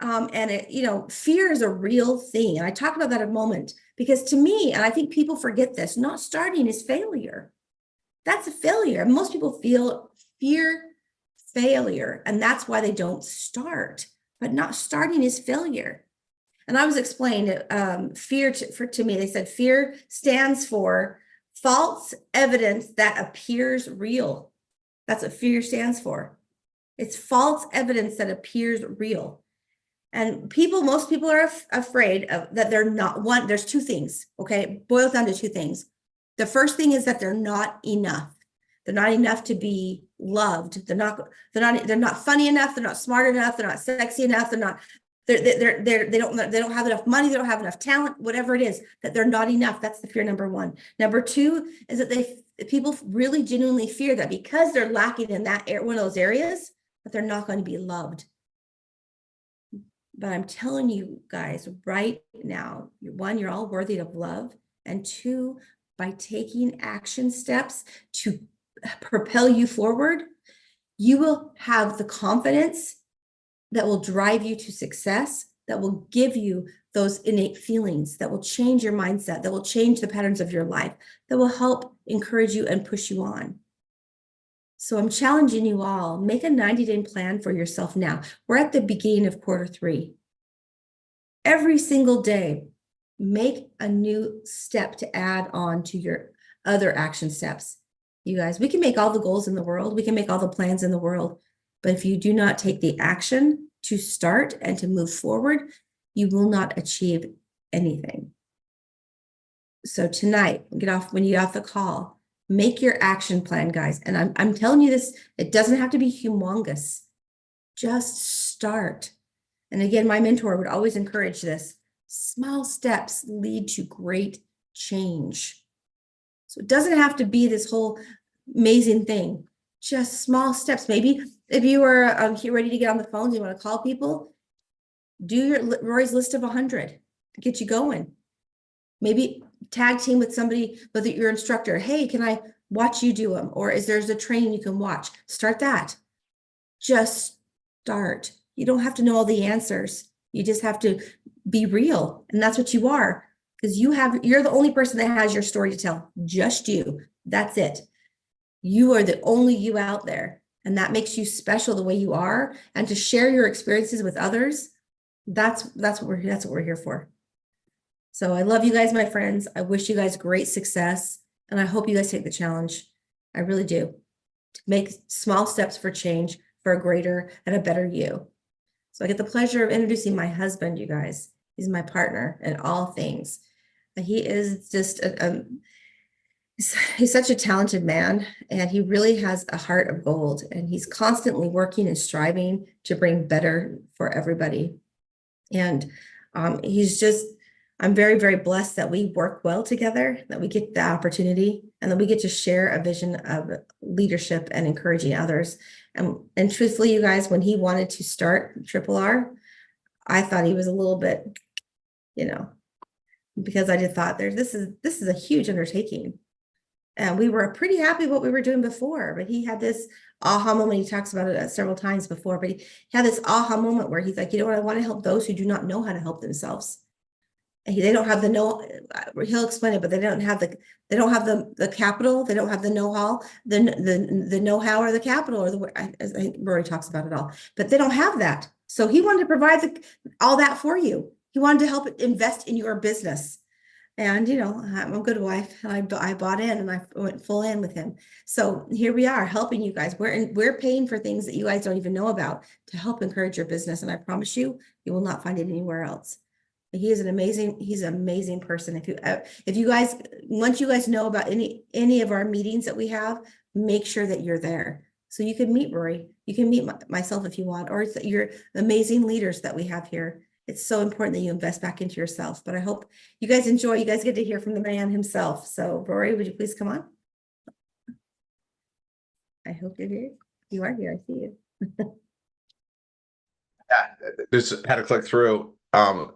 And it, you know, fear is a real thing. And I talk about that in a moment, because to me, and I think people forget this, not starting is failure. That's a failure. Most people fear failure, and that's why they don't start. But not starting is failure. And I was explained fear to me. They said fear stands for false evidence that appears real. That's what fear stands for. It's false evidence that appears real. And most people are afraid of that. They're not one. There's two things. Okay. It boils down to two things. The first thing is that they're not enough. They're not enough to be loved. They're not funny enough. They're not smart enough. They're not sexy enough. They don't have enough money. They don't have enough talent, whatever it is, that they're not enough. That's the fear number one. Number two is that people really genuinely fear that because they're lacking in one of those areas, that they're not going to be loved. But I'm telling you guys right now, one, you're all worthy of love. And two, by taking action steps to propel you forward, you will have the confidence that will drive you to success, that will give you those innate feelings, that will change your mindset, that will change the patterns of your life, that will help encourage you and push you on. So I'm challenging you all, make a 90-day plan for yourself now. We're at the beginning of Q3. Every single day, make a new step to add on to your other action steps. You guys, we can make all the goals in the world. We can make all the plans in the world. But if you do not take the action to start and to move forward, you will not achieve anything. So tonight, when you get off the call, make your action plan, guys. And I'm telling you this, it doesn't have to be humongous. Just start. And again, my mentor would always encourage this. Small steps lead to great change. So it doesn't have to be this whole amazing thing. Just small steps. Maybe if you are ready to get on the phone, you want to call people, do Rory's list of 100 to get you going. Maybe tag team with somebody, whether your instructor, hey, can I watch you do them? Or there's a training you can watch? Start that. Just start. You don't have to know all the answers. You just have to be real. And that's what you are, because you're the only person that has your story to tell. Just you. That's it. You are the only you out there. And that makes you special the way you are. And to share your experiences with others, that's what we're here for. So I love you guys, my friends. I wish you guys great success. And I hope you guys take the challenge. I really do. To make small steps for change, for a greater and a better you. So I get the pleasure of introducing my husband, you guys. He's my partner in all things. He is just He's such a talented man, and he really has a heart of gold, and he's constantly working and striving to bring better for everybody. And he's just, I'm very, very blessed that we work well together, that we get the opportunity, and that we get to share a vision of leadership and encouraging others. And truthfully, you guys, when he wanted to start Triple R, I thought he was a little bit, because I just thought this is a huge undertaking. And we were pretty happy what we were doing before, but he had this aha moment. He talks about it several times before, but he had this aha moment where he's like, you know what, I want to help those who do not know how to help themselves. And they don't have the he'll explain it, but they don't have the capital, they don't have the know-how, the know-how or the capital, or I think Rory talks about it all, but they don't have that. So he wanted to provide all that for you. He wanted to help invest in your business. And, I'm a good wife, and I bought in, and I went full in with him. So here we are helping you guys. We're paying for things that you guys don't even know about to help encourage your business. And I promise you, you will not find it anywhere else. He's an amazing person. If you guys, once you guys know about any of our meetings that we have, make sure that you're there. So you can meet Rory, you can meet myself if you want, or your amazing leaders that we have here. It's so important that you invest back into yourself. But I hope you guys enjoy. You guys get to hear from the man himself. So Rory, would you please come on? I hope you're here. You are here. I see you. Yeah, just had to click through.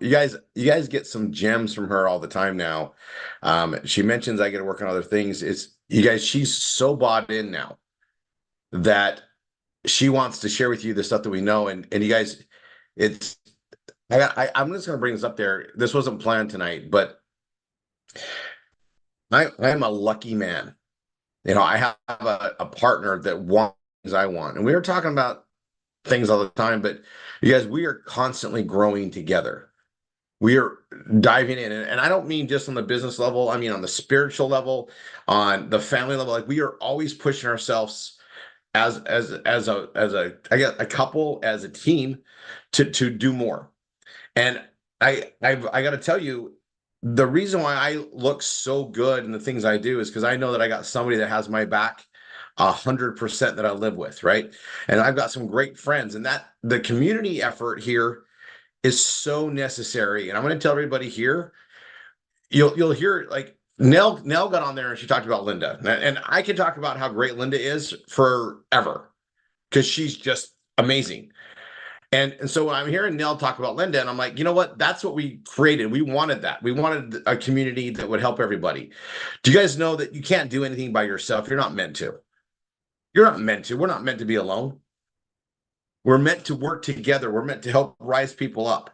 You guys get some gems from her all the time now. She mentions I get to work on other things. She's so bought in now that she wants to share with you the stuff that we know. And you guys, I'm just going to bring this up there. This wasn't planned tonight, but I'm a lucky man. I have a partner that wants things I want. And we were talking about things all the time, but you guys, we are constantly growing together. We are diving in. And I don't mean just on the business level. I mean, on the spiritual level, on the family level. Like, we are always pushing ourselves as a couple, as a team to do more. And I got to tell you, the reason why I look so good in the things I do is because I know that I got somebody that has my back 100% that I live with, right? And I've got some great friends, and that the community effort here is so necessary. And I'm going to tell everybody here, you'll hear, like, Nell got on there and she talked about Linda, and I can talk about how great Linda is forever because she's just amazing. And so when I'm hearing Nell talk about Linda, and I'm like, you know what? That's what we created. We wanted that. We wanted a community that would help everybody. Do you guys know that you can't do anything by yourself? You're not meant to. You're not meant to. We're not meant to be alone. We're meant to work together. We're meant to help rise people up.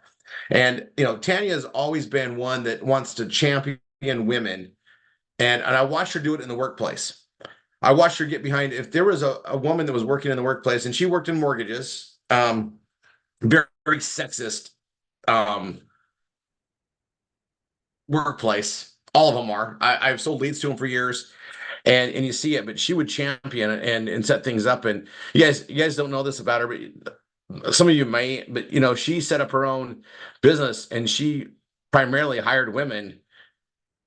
And, Tanya has always been one that wants to champion women. And I watched her do it in the workplace. I watched her get behind. If there was a woman that was working in the workplace, and she worked in mortgages, very, very sexist workplace. All of them are. I've sold leads to them for years, and you see it. But she would champion and set things up. And you guys don't know this about her, but some of you may. But she set up her own business, and she primarily hired women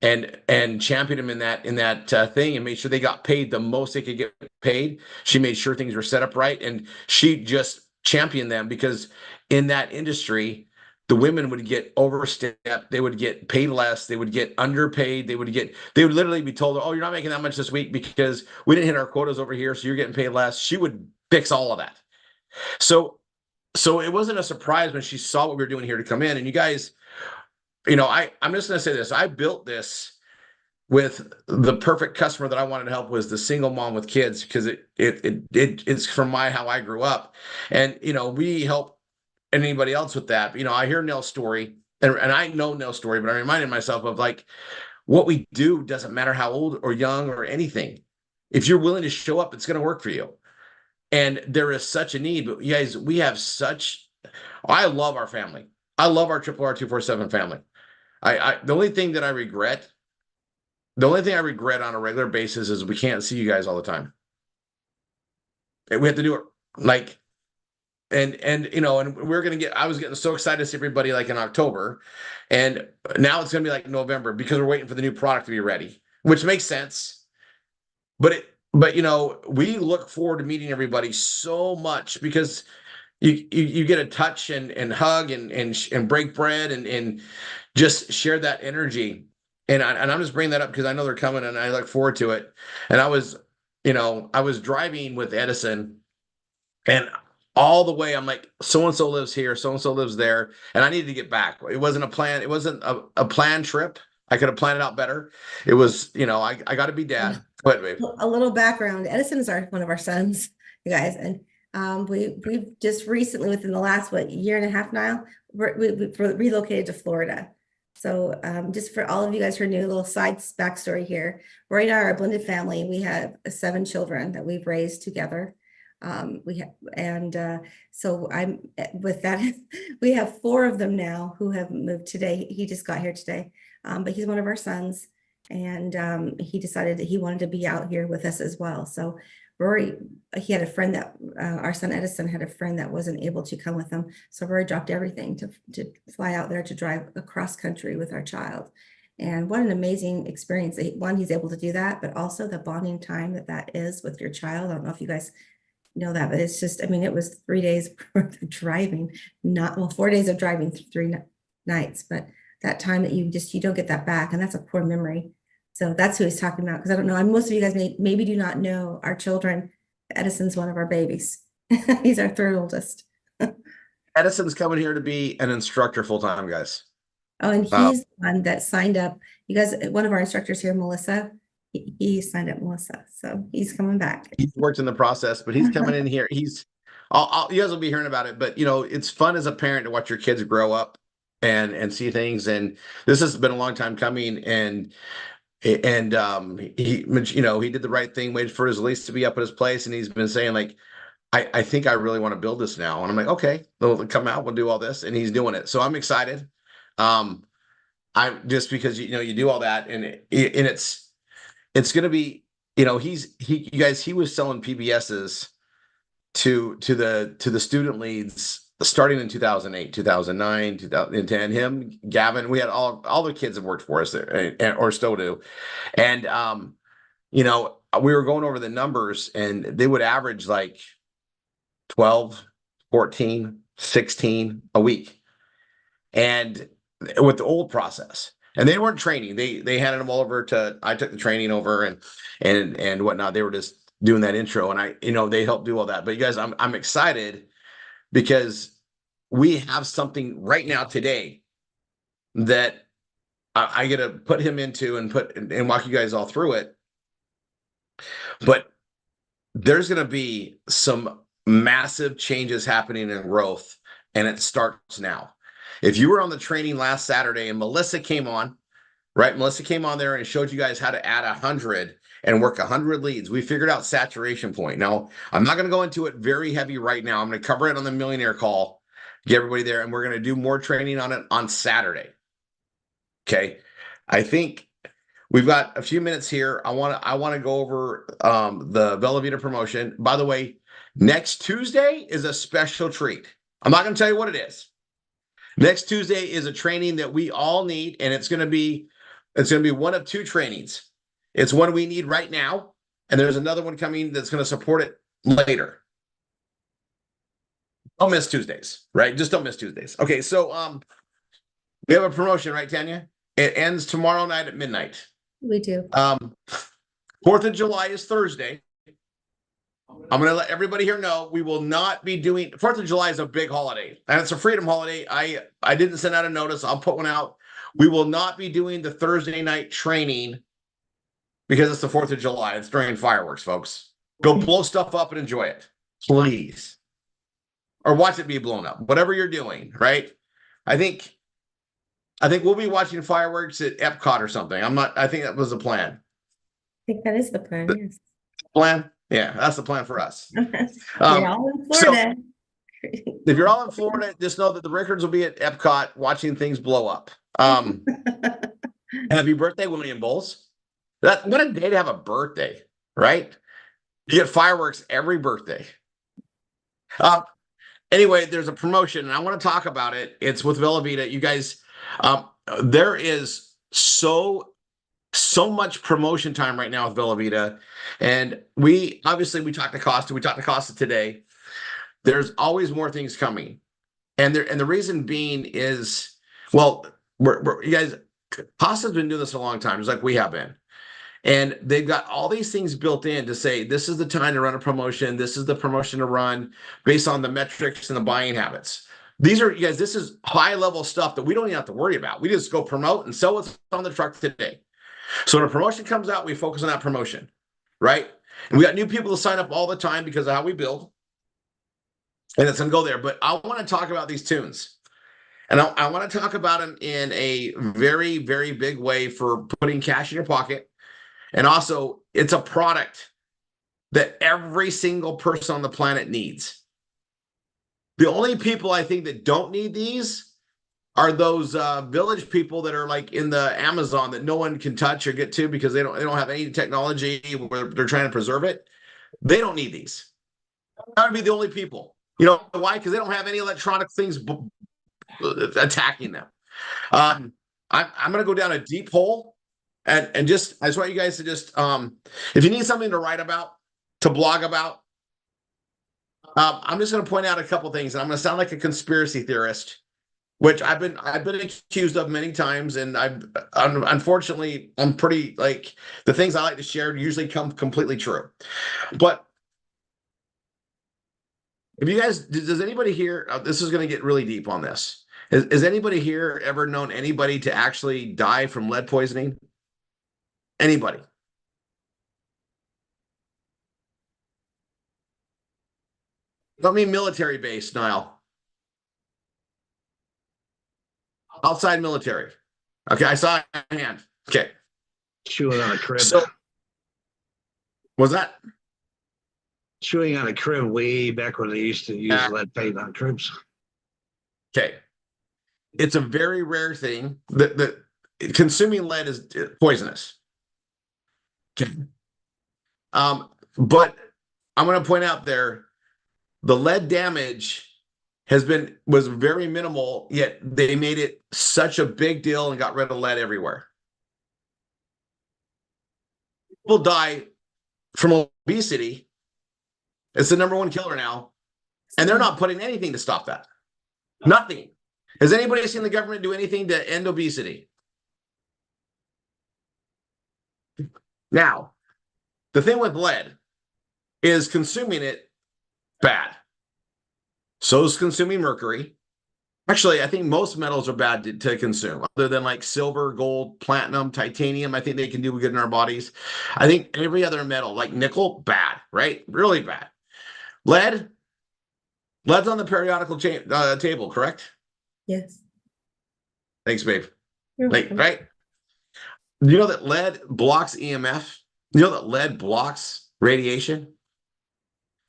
and championed them in that thing, and made sure they got paid the most they could get paid. She made sure things were set up right, and she just champion them, because in that industry, the women would get overstepped, they would get paid less, they would get underpaid, they would literally be told, oh, you're not making that much this week because we didn't hit our quotas over here, so you're getting paid less. She would fix all of that. So it wasn't a surprise when she saw what we were doing here to come in. And you guys, I'm just going to say this. I built this with the perfect customer that I wanted to help, was the single mom with kids, because it's from how I grew up. And, we help anybody else with that. I hear Nell's story, and I know Nell's story, but I reminded myself of, like, what we do doesn't matter how old or young or anything. If you're willing to show up, it's going to work for you. And there is such a need. But you guys, I love our family. I love our Triple R 247 family. The only thing I regret on a regular basis is we can't see you guys all the time. And we have to do it and we're going to I was getting so excited to see everybody, like, in October, and now it's going to be like November, because we're waiting for the new product to be ready, which makes sense. but you know, we look forward to meeting everybody so much because you get a touch and hug and break bread and just share that energy. And I'm just bringing that up because I know they're coming and I look forward to it. And I was driving with Edison, and all the way I'm like, so-and-so lives here, so-and-so lives there. And I needed to get back. It wasn't a plan. It wasn't a planned trip. I could have planned it out better. It was, I got to be dad. But babe. A little background. Edison is one of our sons, you guys, and we've just recently, within the last year and a half now, we relocated to Florida. So just for all of you guys who are new, a little side backstory here. Right now, our blended family, we have 7 children that we've raised together. So I'm with that. We have 4 of them now who have moved today. He just got here today, but he's one of our sons, and he decided that he wanted to be out here with us as well. So Rory, he had a friend that our son Edison had a friend that wasn't able to come with him. So Rory dropped everything to fly out there to drive across country with our child. And what an amazing experience. One, he's able to do that, but also the bonding time that is with your child. I don't know if you guys know that, but it's just, it was 3 days worth of driving, 4 days of driving, 3 nights, but that time that you don't get that back. And that's a poor memory. So that's who he's talking about. Because I don't know, most of you guys maybe do not know our children. Edison's one of our babies. He's our 3rd oldest. Edison's coming here to be an instructor full-time, guys. Oh, and he's the one that signed up. You guys, one of our instructors here, Melissa, he signed up Melissa. So he's coming back. He's worked in the process, but he's coming in here. You guys will be hearing about it, but it's fun as a parent to watch your kids grow up and see things. And this has been a long time coming. And he did the right thing, waited for his lease to be up at his place. And he's been saying, like, I think I really want to build this now. And I'm like, okay, they'll come out, we'll do all this. And he's doing it. So I'm excited. I just because, you do all that and it's going to be, he was selling PBSs to the student leads starting in 2008, 2009, 2010, him, Gavin, we had all the kids have worked for us there or still do. And, we were going over the numbers and they would average like 12, 14, 16 a week. And with the old process, and they weren't training, they handed them all over I took the training over and whatnot. They were just doing that intro and they helped do all that. But you guys, I'm excited because we have something right now today that I get to put him into and walk you guys all through it. But there's going to be some massive changes happening in growth, and it starts now. If you were on the training last Saturday and Melissa came on, right? Melissa came on there and showed you guys how to add 100 and work 100 leads. We figured out saturation point. Now, I'm not going to go into it very heavy right now. I'm going to cover it on the Millionaire Call, get everybody there, and we're going to do more training on it on Saturday. Okay. I think we've got a few minutes here. I want to go over the Velveeta promotion. By the way, next Tuesday is a special treat. I'm not going to tell you what it is. Next Tuesday is a training that we all need, and it's going to be one of 2 trainings. It's one we need right now, and there's another one coming that's going to support it later. Don't miss Tuesdays, right? Just don't miss Tuesdays. Okay, so we have a promotion, right, Tanya? It ends tomorrow night at midnight. We do. 4th of July is Thursday. I'm going to let everybody here know we will not be doing 4th of July is a big holiday and it's a freedom holiday. I didn't send out a notice. I'll put one out. We will not be doing the Thursday night training because it's the 4th of July. It's during fireworks, folks. Go blow stuff up and enjoy it, please. Or watch it be blown up, whatever you're doing, right? I think we'll be watching fireworks at Epcot or something. I think that was the plan. I think that is the plan, yes. Plan? Yeah, that's the plan for us. You're all in Florida. So, if you're all in Florida, just know that the Rickards will be at Epcot watching things blow up. Happy birthday, William Bowles. What a day to have a birthday, right? You get fireworks every birthday. Anyway, there's a promotion, and I want to talk about it. It's with Velveeta. You guys, there is so so much promotion time right now with Bella Vita. And we talked to Costa today. There's always more things coming. And the reason being is, well, you guys, Costa's been doing this a long time, just like we have been. And they've got all these things built in to say, this is the time to run a promotion. This is the promotion to run based on the metrics and the buying habits. These are, you guys, this is high level stuff that we don't even have to worry about. We just go promote and sell what's on the truck today. So when a promotion comes out, we focus on that promotion, right? And we got new people to sign up all the time because of how we build. And it's going to go there. But I want to talk about these tunes. And I want to talk about them in a very, very big way for putting cash in your pocket. And also, it's a product that every single person on the planet needs. The only people I think that don't need these are those village people that are like in the Amazon that no one can touch or get to because they don't have any technology where they're trying to preserve it. They don't need these. That would be the only people. You know why? Because they don't have any electronic things attacking them. I'm going to go down a deep hole. And just, I just want you guys to just, if you need something to write about, to blog about, I'm just going to point out a couple things, and I'm going to sound like a conspiracy theorist, which I've been accused of many times, and unfortunately, I'm pretty, like, the things I like to share usually come completely true. But if you guys, does anybody here, this is going to get really deep on this. Has anybody here ever known anybody to actually die from lead poisoning? Anybody? Don't mean military base, Niall. Outside military. Okay, I saw a hand. Okay. Chewing on a crib. So, was that? Chewing on a crib way back when they used to use lead paint on cribs. Okay. It's a very rare thing that consuming lead is poisonous. Okay. But I'm going to point out there, the lead damage was very minimal, yet they made it such a big deal and got rid of lead everywhere. People die from obesity. It's the #1 killer now, and they're not putting anything to stop that. Nothing. Has anybody seen the government do anything to end obesity? Now, the thing with lead is consuming it bad. So is consuming mercury. Actually, I think most metals are bad to consume, other than like silver, gold, platinum, titanium. I think they can do good in our bodies. I think every other metal, like nickel, bad, right? Really bad. Lead's on the periodical table, correct? Yes. Thanks, babe. You're Like, welcome. right? You know that lead blocks EMF? You know that lead blocks radiation?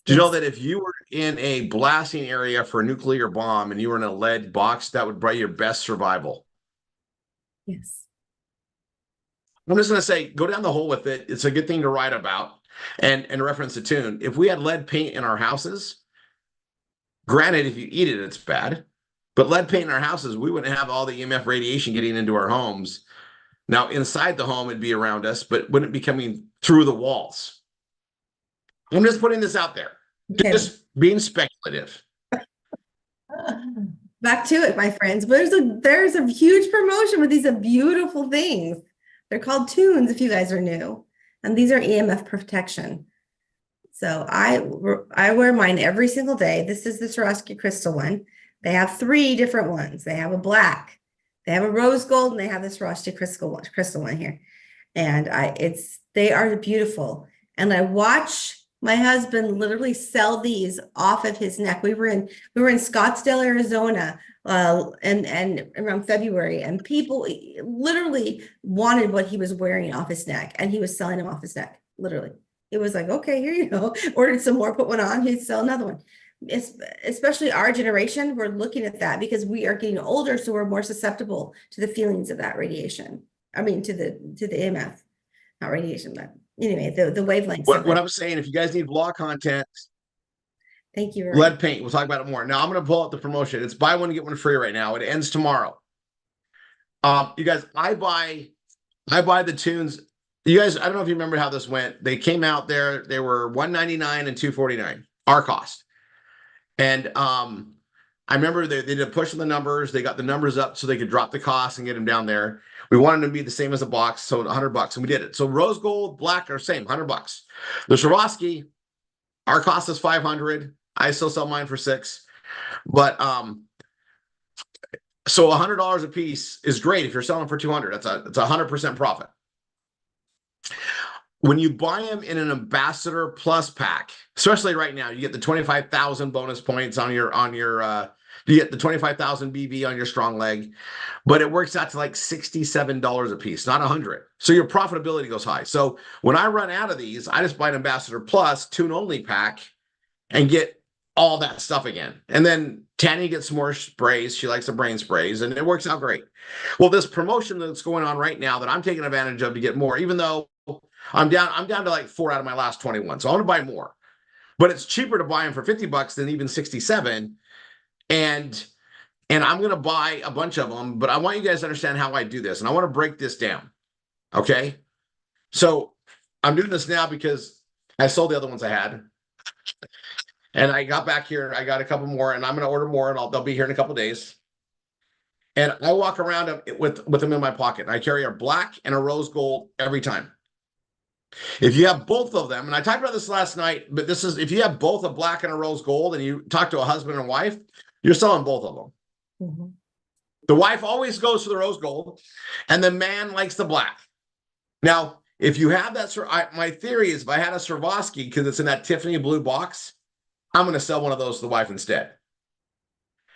Do you know that if you were in a blasting area for a nuclear bomb and you were in a lead box, that would bring your best survival? Yes. I'm just going to say, go down the hole with it. It's a good thing to write about and reference the tune. If we had lead paint in our houses, granted, if you eat it, it's bad. But lead paint in our houses, we wouldn't have all the EMF radiation getting into our homes. Now, inside the home, it'd be around us, but wouldn't be coming through the walls. I'm just putting this out there. Okay. Just being speculative. Back to it, my friends. There's a huge promotion with these beautiful things. They're called tunes, if you guys are new. And these are EMF protection. So I wear mine every single day. This is the Swarovski crystal one. They have 3 different ones. They have a black, they have a rose gold, and they have this Swarovski crystal one here. And they are beautiful. And I watch my husband literally sell these off of his neck. We were in Scottsdale, Arizona, and around February, and people literally wanted what he was wearing off his neck, and he was selling them off his neck. Literally, it was like, okay, here you go. Ordered some more, put one on, he'd sell another one. Especially our generation, we're looking at that because we are getting older, so we're more susceptible to the feelings of that radiation. I mean, to the EMF, not radiation, but anyway, the wavelengths. What I'm saying, if you guys need blog content, thank you. Lead paint. We'll talk about it more. Now I'm going to pull out the promotion. It's buy one, get one free right now. It ends tomorrow. You guys, I buy I buy the tunes. You guys, I don't know if you remember how this went. They came out there, they were $199 and $249, our cost. And I remember they did a push on the numbers. They got the numbers up so they could drop the cost and get them down there. We wanted them to be the same as a box, so $100, and we did it. So rose gold, black are same, $100. The Swarovski, our cost is $500. I still sell mine for $6. But so $100 a piece is great if you're selling for $200. It's a 100% profit. When you buy them in an Ambassador Plus pack, especially right now, you get the 25,000 bonus points on your you get the 25,000 BB on your strong leg, but it works out to like $67 a piece, not 100. So your profitability goes high. So when I run out of these, I just buy an Ambassador Plus tune only pack and get all that stuff again. And then Tanya gets more sprays. She likes the brain sprays, and it works out great. Well, this promotion that's going on right now that I'm taking advantage of to get more, even though I'm down to like 4 out of my last 21. So I want to buy more, but it's cheaper to buy them for $50 than even 67. And I'm going to buy a bunch of them, but I want you guys to understand how I do this. And I want to break this down. Okay. So I'm doing this now because I sold the other ones I had. And I got back here, I got a couple more, and I'm going to order more, and they'll be here in a couple of days. And I walk around with them in my pocket. I carry a black and a rose gold every time. If you have both of them, and I talked about this last night, but this is, if you have both a black and a rose gold and you talk to a husband and wife, you're selling both of them. Mm-hmm. The wife always goes for the rose gold, and the man likes the black. Now, if you have that, my theory is if I had a Swarovski, because it's in that Tiffany blue box, I'm going to sell one of those to the wife instead.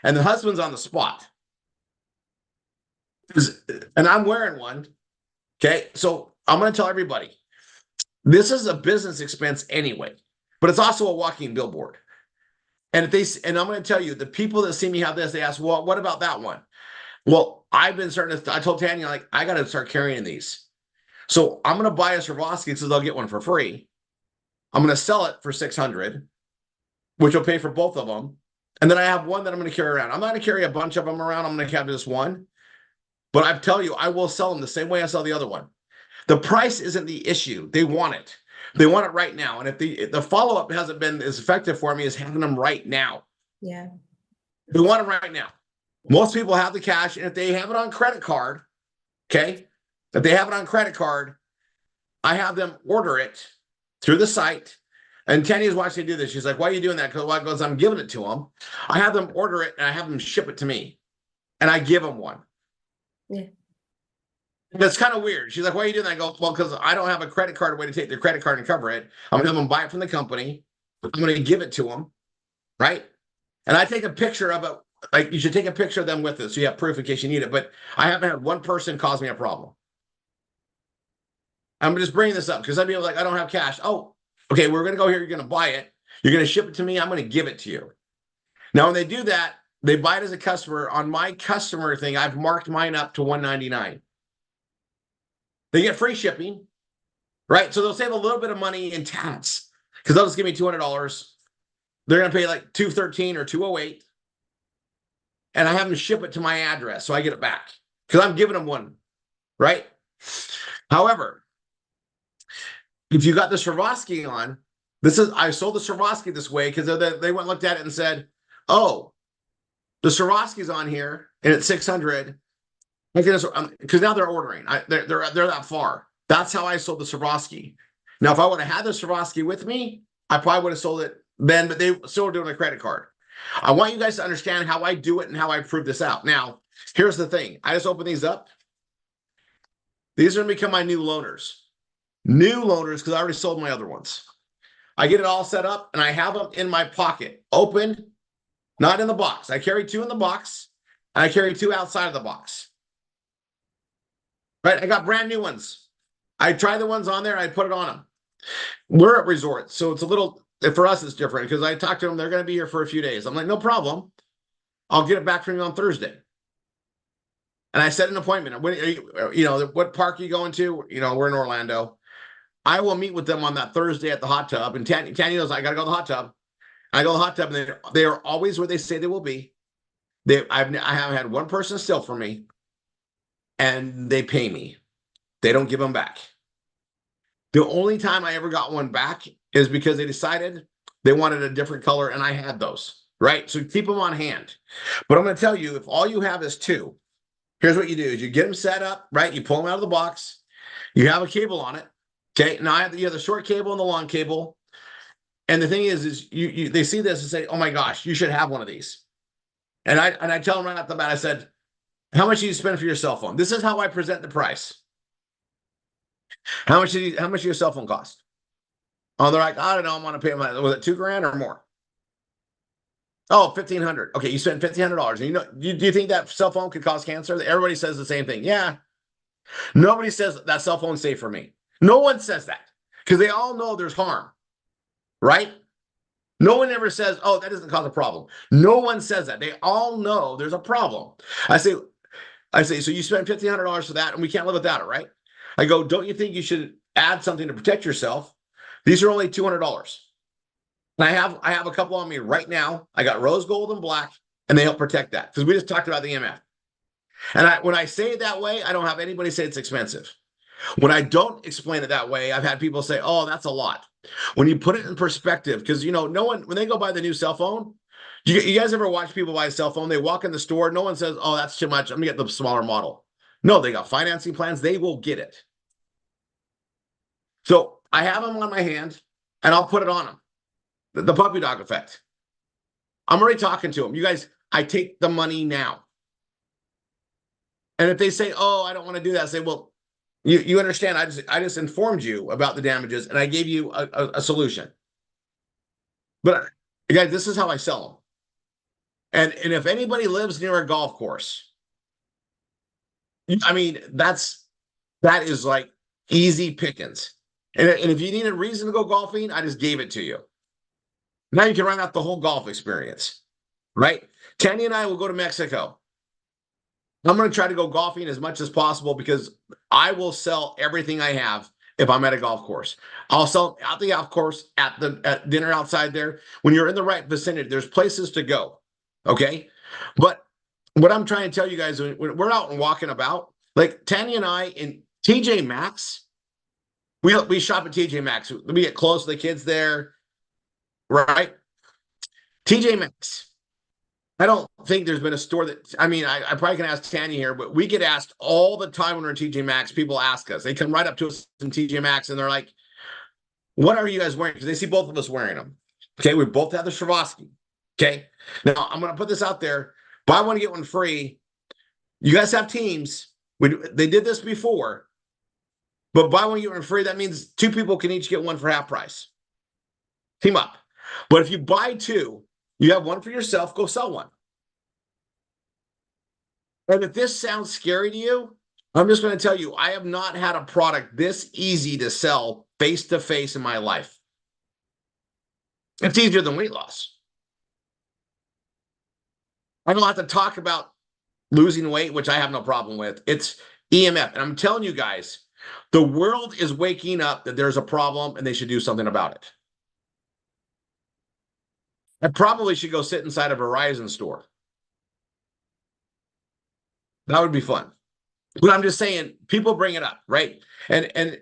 And the husband's on the spot. And I'm wearing one. Okay. So I'm going to tell everybody, this is a business expense anyway, but it's also a walking billboard. And I'm going to tell you, the people that see me have this, they ask, well, what about that one? Well, I told Tanya, like, I got to start carrying these. So I'm going to buy a Swarovski so they'll get one for free. I'm going to sell it for $600, which will pay for both of them. And then I have one that I'm going to carry around. I'm not going to carry a bunch of them around. I'm going to have just one. But I tell you, I will sell them the same way I sell the other one. The price isn't the issue. They want it. They want it right now. And if the follow-up hasn't been as effective for me as having them right now. Yeah. They want it right now. Most people have the cash, and if they have it on credit card, okay, if they have it on credit card, I have them order it through the site. And Tanya's watching me do this. She's like, why are you doing that? Because I'm giving it to them. I have them order it, and I have them ship it to me. And I give them one. Yeah. That's kind of weird. She's like, why are you doing that? I go, well, because I don't have a credit card way to take their credit card and cover it. I'm going to have them buy it from the company. I'm going to give it to them, right? And I take a picture of it. Like, you should take a picture of them with it so you have proof in case you need it. But I haven't had one person cause me a problem. I'm just bringing this up because some people are like, I don't have cash. Oh, okay, we're going to go here. You're going to buy it. You're going to ship it to me. I'm going to give it to you. Now, when they do that, they buy it as a customer. On my customer thing, I've marked mine up to $199. They get free shipping, right? So they'll save a little bit of money in tax because they'll just give me $200. They're going to pay like $213 or $208. And I have them ship it to my address so I get it back because I'm giving them one, right? However, if you got the Swarovski on, I sold the Swarovski this way because they went and looked at it and said, oh, the Swarovski's on here and it's $600. Because now they're ordering. They're that far. That's how I sold the Swarovski. Now, if I would have had the Swarovski with me, I probably would have sold it then, but they still are doing a credit card. I want you guys to understand how I do it and how I prove this out. Now, here's the thing. I just open these up. These are going to become my new loaners. New loaners because I already sold my other ones. I get it all set up and I have them in my pocket. Open, not in the box. I carry 2 in the box and I carry 2 outside of the box. Right, I got brand new ones. I try the ones on there. I put it on them. We're at resorts, so it's a little, for us, it's different because I talked to them. They're going to be here for a few days. I'm like, no problem. I'll get it back from you on Thursday. And I set an appointment. When, what park are you going to? We're in Orlando. I will meet with them on that Thursday at the hot tub. And Tanya knows I got to go to the hot tub. I go to the hot tub, and they are always where they say they will be. I haven't had one person steal from me. And they pay me. They don't give them back. The only time I ever got one back is because they decided they wanted a different color and I had those, right? So keep them on hand. But I'm going to tell you, if all you have is two, here's what you do is you get them set up, right? You pull them out of the box. You have a cable on it. Okay. Now you have the short cable and the long cable. And the thing is they see this and say, oh my gosh, you should have one of these. And I tell them right off the bat, I said, how much do you spend for your cell phone? This is how I present the price. How much did your cell phone cost? Oh, they're like, I don't know, I'm gonna pay was it $2,000 or more? Oh, $1,500. Okay, you spent $1,500. And do you think that cell phone could cause cancer? Everybody says the same thing. Yeah. Nobody says that cell phone's safe for me. No one says that because they all know there's harm, right? No one ever says, oh, that doesn't cause a problem. No one says that. They all know there's a problem. I say, so you spent $1,500 for that and we can't live without it, right? I go, don't you think you should add something to protect yourself? These are only $200. And I have a couple on me right now. I got rose gold and black, and they help protect that because we just talked about the EMF. And when I say it that way, I don't have anybody say it's expensive. When I don't explain it that way, I've had people say, oh, that's a lot. When you put it in perspective, because no one, when they go buy the new cell phone, you guys ever watch people buy a cell phone? They walk in the store, no one says, oh, that's too much, I'm gonna get the smaller model. No, they got financing plans, they will get it. So I have them on my hand and I'll put it on them. The puppy dog effect. I'm already talking to them. You guys, I take the money now. And if they say, oh, I don't want to do that, I say, well, you understand, I just informed you about the damages and I gave you a solution. But guys, this is how I sell them. And if anybody lives near a golf course, I mean, that is like easy pickings. And if you need a reason to go golfing, I just gave it to you. Now you can run out the whole golf experience, right? Tanya and I will go to Mexico. I'm going to try to go golfing as much as possible because I will sell everything I have if I'm at a golf course. I'll sell at the golf course, at dinner outside there. When you're in the right vicinity, there's places to go, okay? But what I'm trying to tell you guys, when we're out and walking about, like Tanya and I in TJ Maxx, we shop at TJ Maxx. We get close to the kids there, right? TJ Maxx. I don't think there's been a store that, I mean, I probably can ask Tanya here, but we get asked all the time when we're in TJ Maxx. People ask us, they come right up to us in TJ Maxx and they're like, what are you guys wearing? Because they see both of us wearing them. Okay, we both have the Swarovski. Okay, now I'm going to put this out there. Buy one, get one free. You guys have teams. They did this before. But buy one, get one free. That means two people can each get one for half price. Team up. But if you buy two, you have one for yourself, go sell one. And if this sounds scary to you, I'm just going to tell you, I have not had a product this easy to sell face-to-face in my life. It's easier than weight loss. I don't have to talk about losing weight, which I have no problem with. It's EMF. And I'm telling you guys, the world is waking up that there's a problem and they should do something about it. I probably should go sit inside a Verizon store. That would be fun. But I'm just saying, people bring it up, right? And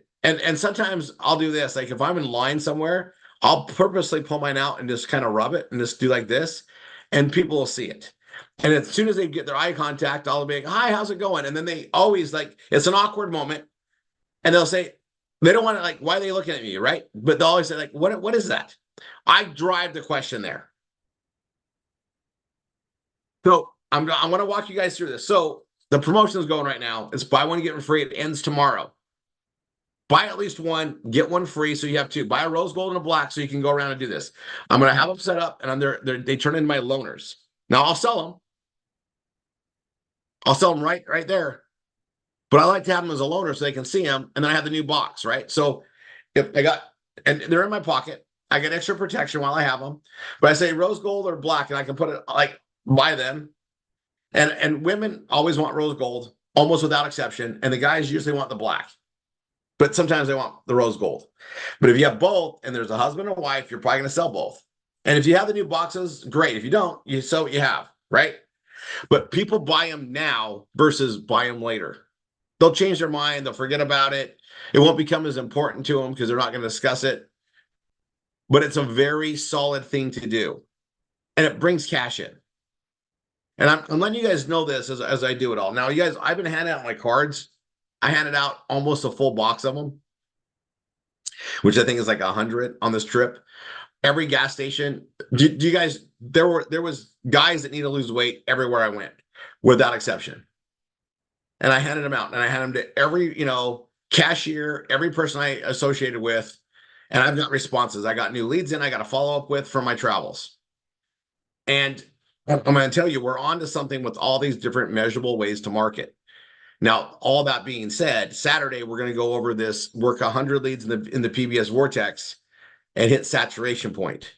sometimes I'll do this. Like if I'm in line somewhere, I'll purposely pull mine out and just kind of rub it and just do like this, and people will see it. And as soon as they get their eye contact, I'll be like, hi, how's it going? And then they always like, it's an awkward moment. And they'll say, they don't want to like, why are they looking at me, right? But they'll always say like, what is that? I drive the question there. So I'm going to walk you guys through this. So the promotion is going right now. It's buy one, get one free. It ends tomorrow. Buy at least one, get one free. So you have two. Buy a rose gold and a black so you can go around and do this. I'm going to have them set up and they turn into my loaners. Now I'll sell them. I'll sell them right there. But I like to have them as a loaner so they can see them. And then I have the new box, right? So if I got, and they're in my pocket, I get extra protection while I have them. But I say rose gold or black, and I can put it like by them. And women always want rose gold, almost without exception. And the guys usually want the black. But sometimes they want the rose gold. But if you have both and there's a husband and wife, you're probably going to sell both. And if you have the new boxes, great. If you don't, you sell what you have, right? But people buy them now versus buy them later. they'll change their mind. They'll forget about it. It won't become as important to them because they're not going to discuss it. But it's a very solid thing to do. And it brings cash in. And I'm letting you guys know this as I do it all. Now, you guys, I've been handing out my cards. I handed out almost a full box of them, which I think is like 100 on this trip. Every gas station. Do you guys, there was guys that need to lose weight everywhere I went, without exception. And I handed them out, and I handed them to every, cashier, every person I associated with, and I've got responses. I got new leads in, I got to follow up with from my travels. And I'm going to tell you, we're on to something with all these different measurable ways to market. Now, all that being said, Saturday, we're going to go over this, work 100 leads in the PBS Vortex and hit saturation point.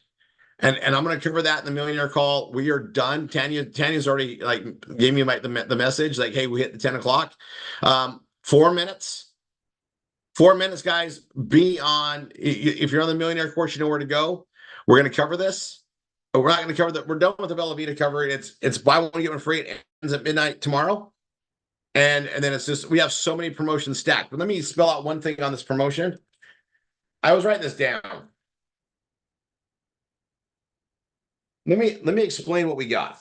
And I'm going to cover that in the Millionaire Call. We are done. Tanya's already gave me the message like, hey, we hit the 10 o'clock. 4 minutes. 4 minutes, guys. Be on. If you're on the Millionaire course, you know where to go. We're going to cover this. But we're not going to cover that. We're done with the Bella Vita cover. It's buy one, get one free. It ends at midnight tomorrow. And then it's just, we have so many promotions stacked. But let me spell out one thing on this promotion. I was writing this down. Let me explain what we got.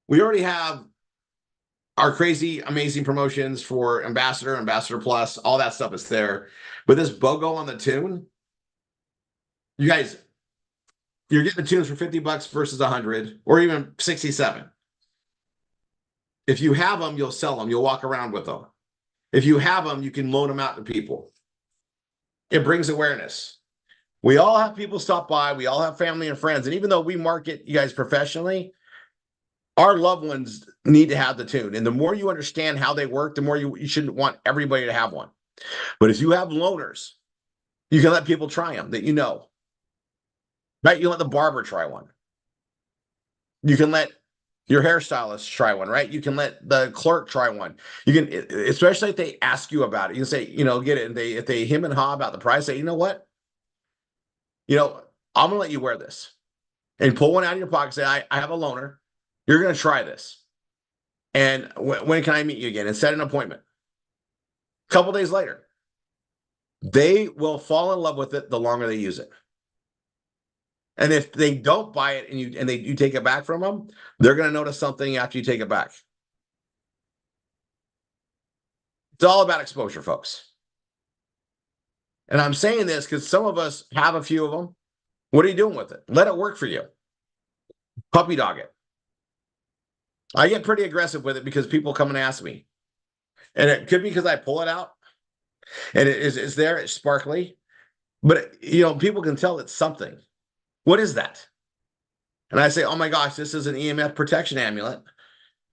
We already have our crazy, amazing promotions for Ambassador, Ambassador Plus, all that stuff is there. But this BOGO on the tune, you guys, you're getting the tunes for $50 versus 100 or even 67. If you have them, you'll sell them. You'll walk around with them. If you have them, you can loan them out to people. It brings awareness. We all have people stop by. We all have family and friends. And even though we market you guys professionally, our loved ones need to have the tune. And the more you understand how they work, the more you shouldn't want everybody to have one. But if you have loaners, you can let people try them that you know. Right? You let the barber try one. You can let your hairstylist try one, right? You can let the clerk try one. You can, especially if they ask you about it. You can say, get it. And if they hem and haw about the price, say, you know what? I'm going to let you wear this. And pull one out of your pocket. Say, I have a loaner. You're going to try this. And when can I meet you again? And set an appointment. A couple days later. They will fall in love with it the longer they use it. And if they don't buy it and you take it back from them, they're going to notice something after you take it back. It's all about exposure, folks. And I'm saying this because some of us have a few of them. What are you doing with it? Let it work for you. Puppy dog it. I get pretty aggressive with it because people come and ask me. And it could be because I pull it out. And it's there, it's sparkly. But, people can tell it's something. What is that? And I say, oh my gosh, this is an EMF protection amulet.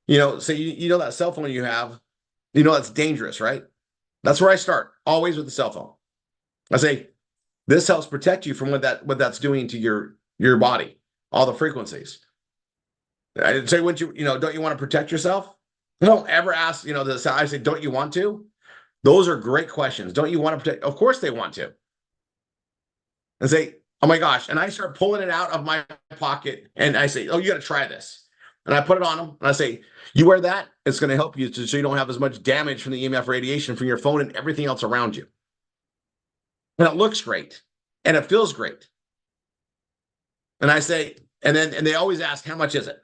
So you know that cell phone you have, that's dangerous, right? That's where I start, always with the cell phone. I say, this helps protect you from what that's doing to your body, all the frequencies. I didn't say, don't you want to protect yourself? Don't ever ask, I say, don't you want to? Those are great questions. Don't you want to protect? Of course they want to. And say, oh my gosh. And I start pulling it out of my pocket and I say, oh, you got to try this. And I put it on them and I say, you wear that, it's going to help you so you don't have as much damage from the EMF radiation from your phone and everything else around you. And it looks great and it feels great. And I say, and they always ask, how much is it?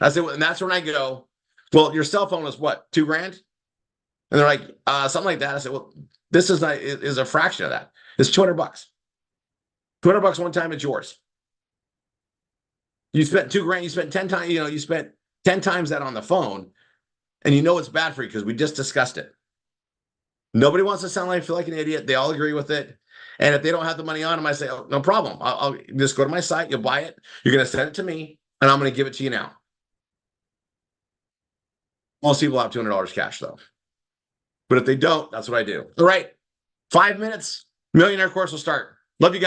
I say, well, and that's when I go, well, your cell phone is what, $2,000? And they're like, something like that. I said, well, this is a fraction of that. It's $200. $200 one time, it's yours. You spent $2,000, you spent 10 times, you spent 10 times that on the phone, and it's bad for you because we just discussed it. Nobody wants to sound like feel like an idiot. They all agree with it. And if they don't have the money on them, I say, oh, no problem. I'll just go to my site, you'll buy it, you're going to send it to me, and I'm going to give it to you now. Most people have $200 cash though. But if they don't, that's what I do. All right. 5 minutes, Millionaire course will start. Love you guys.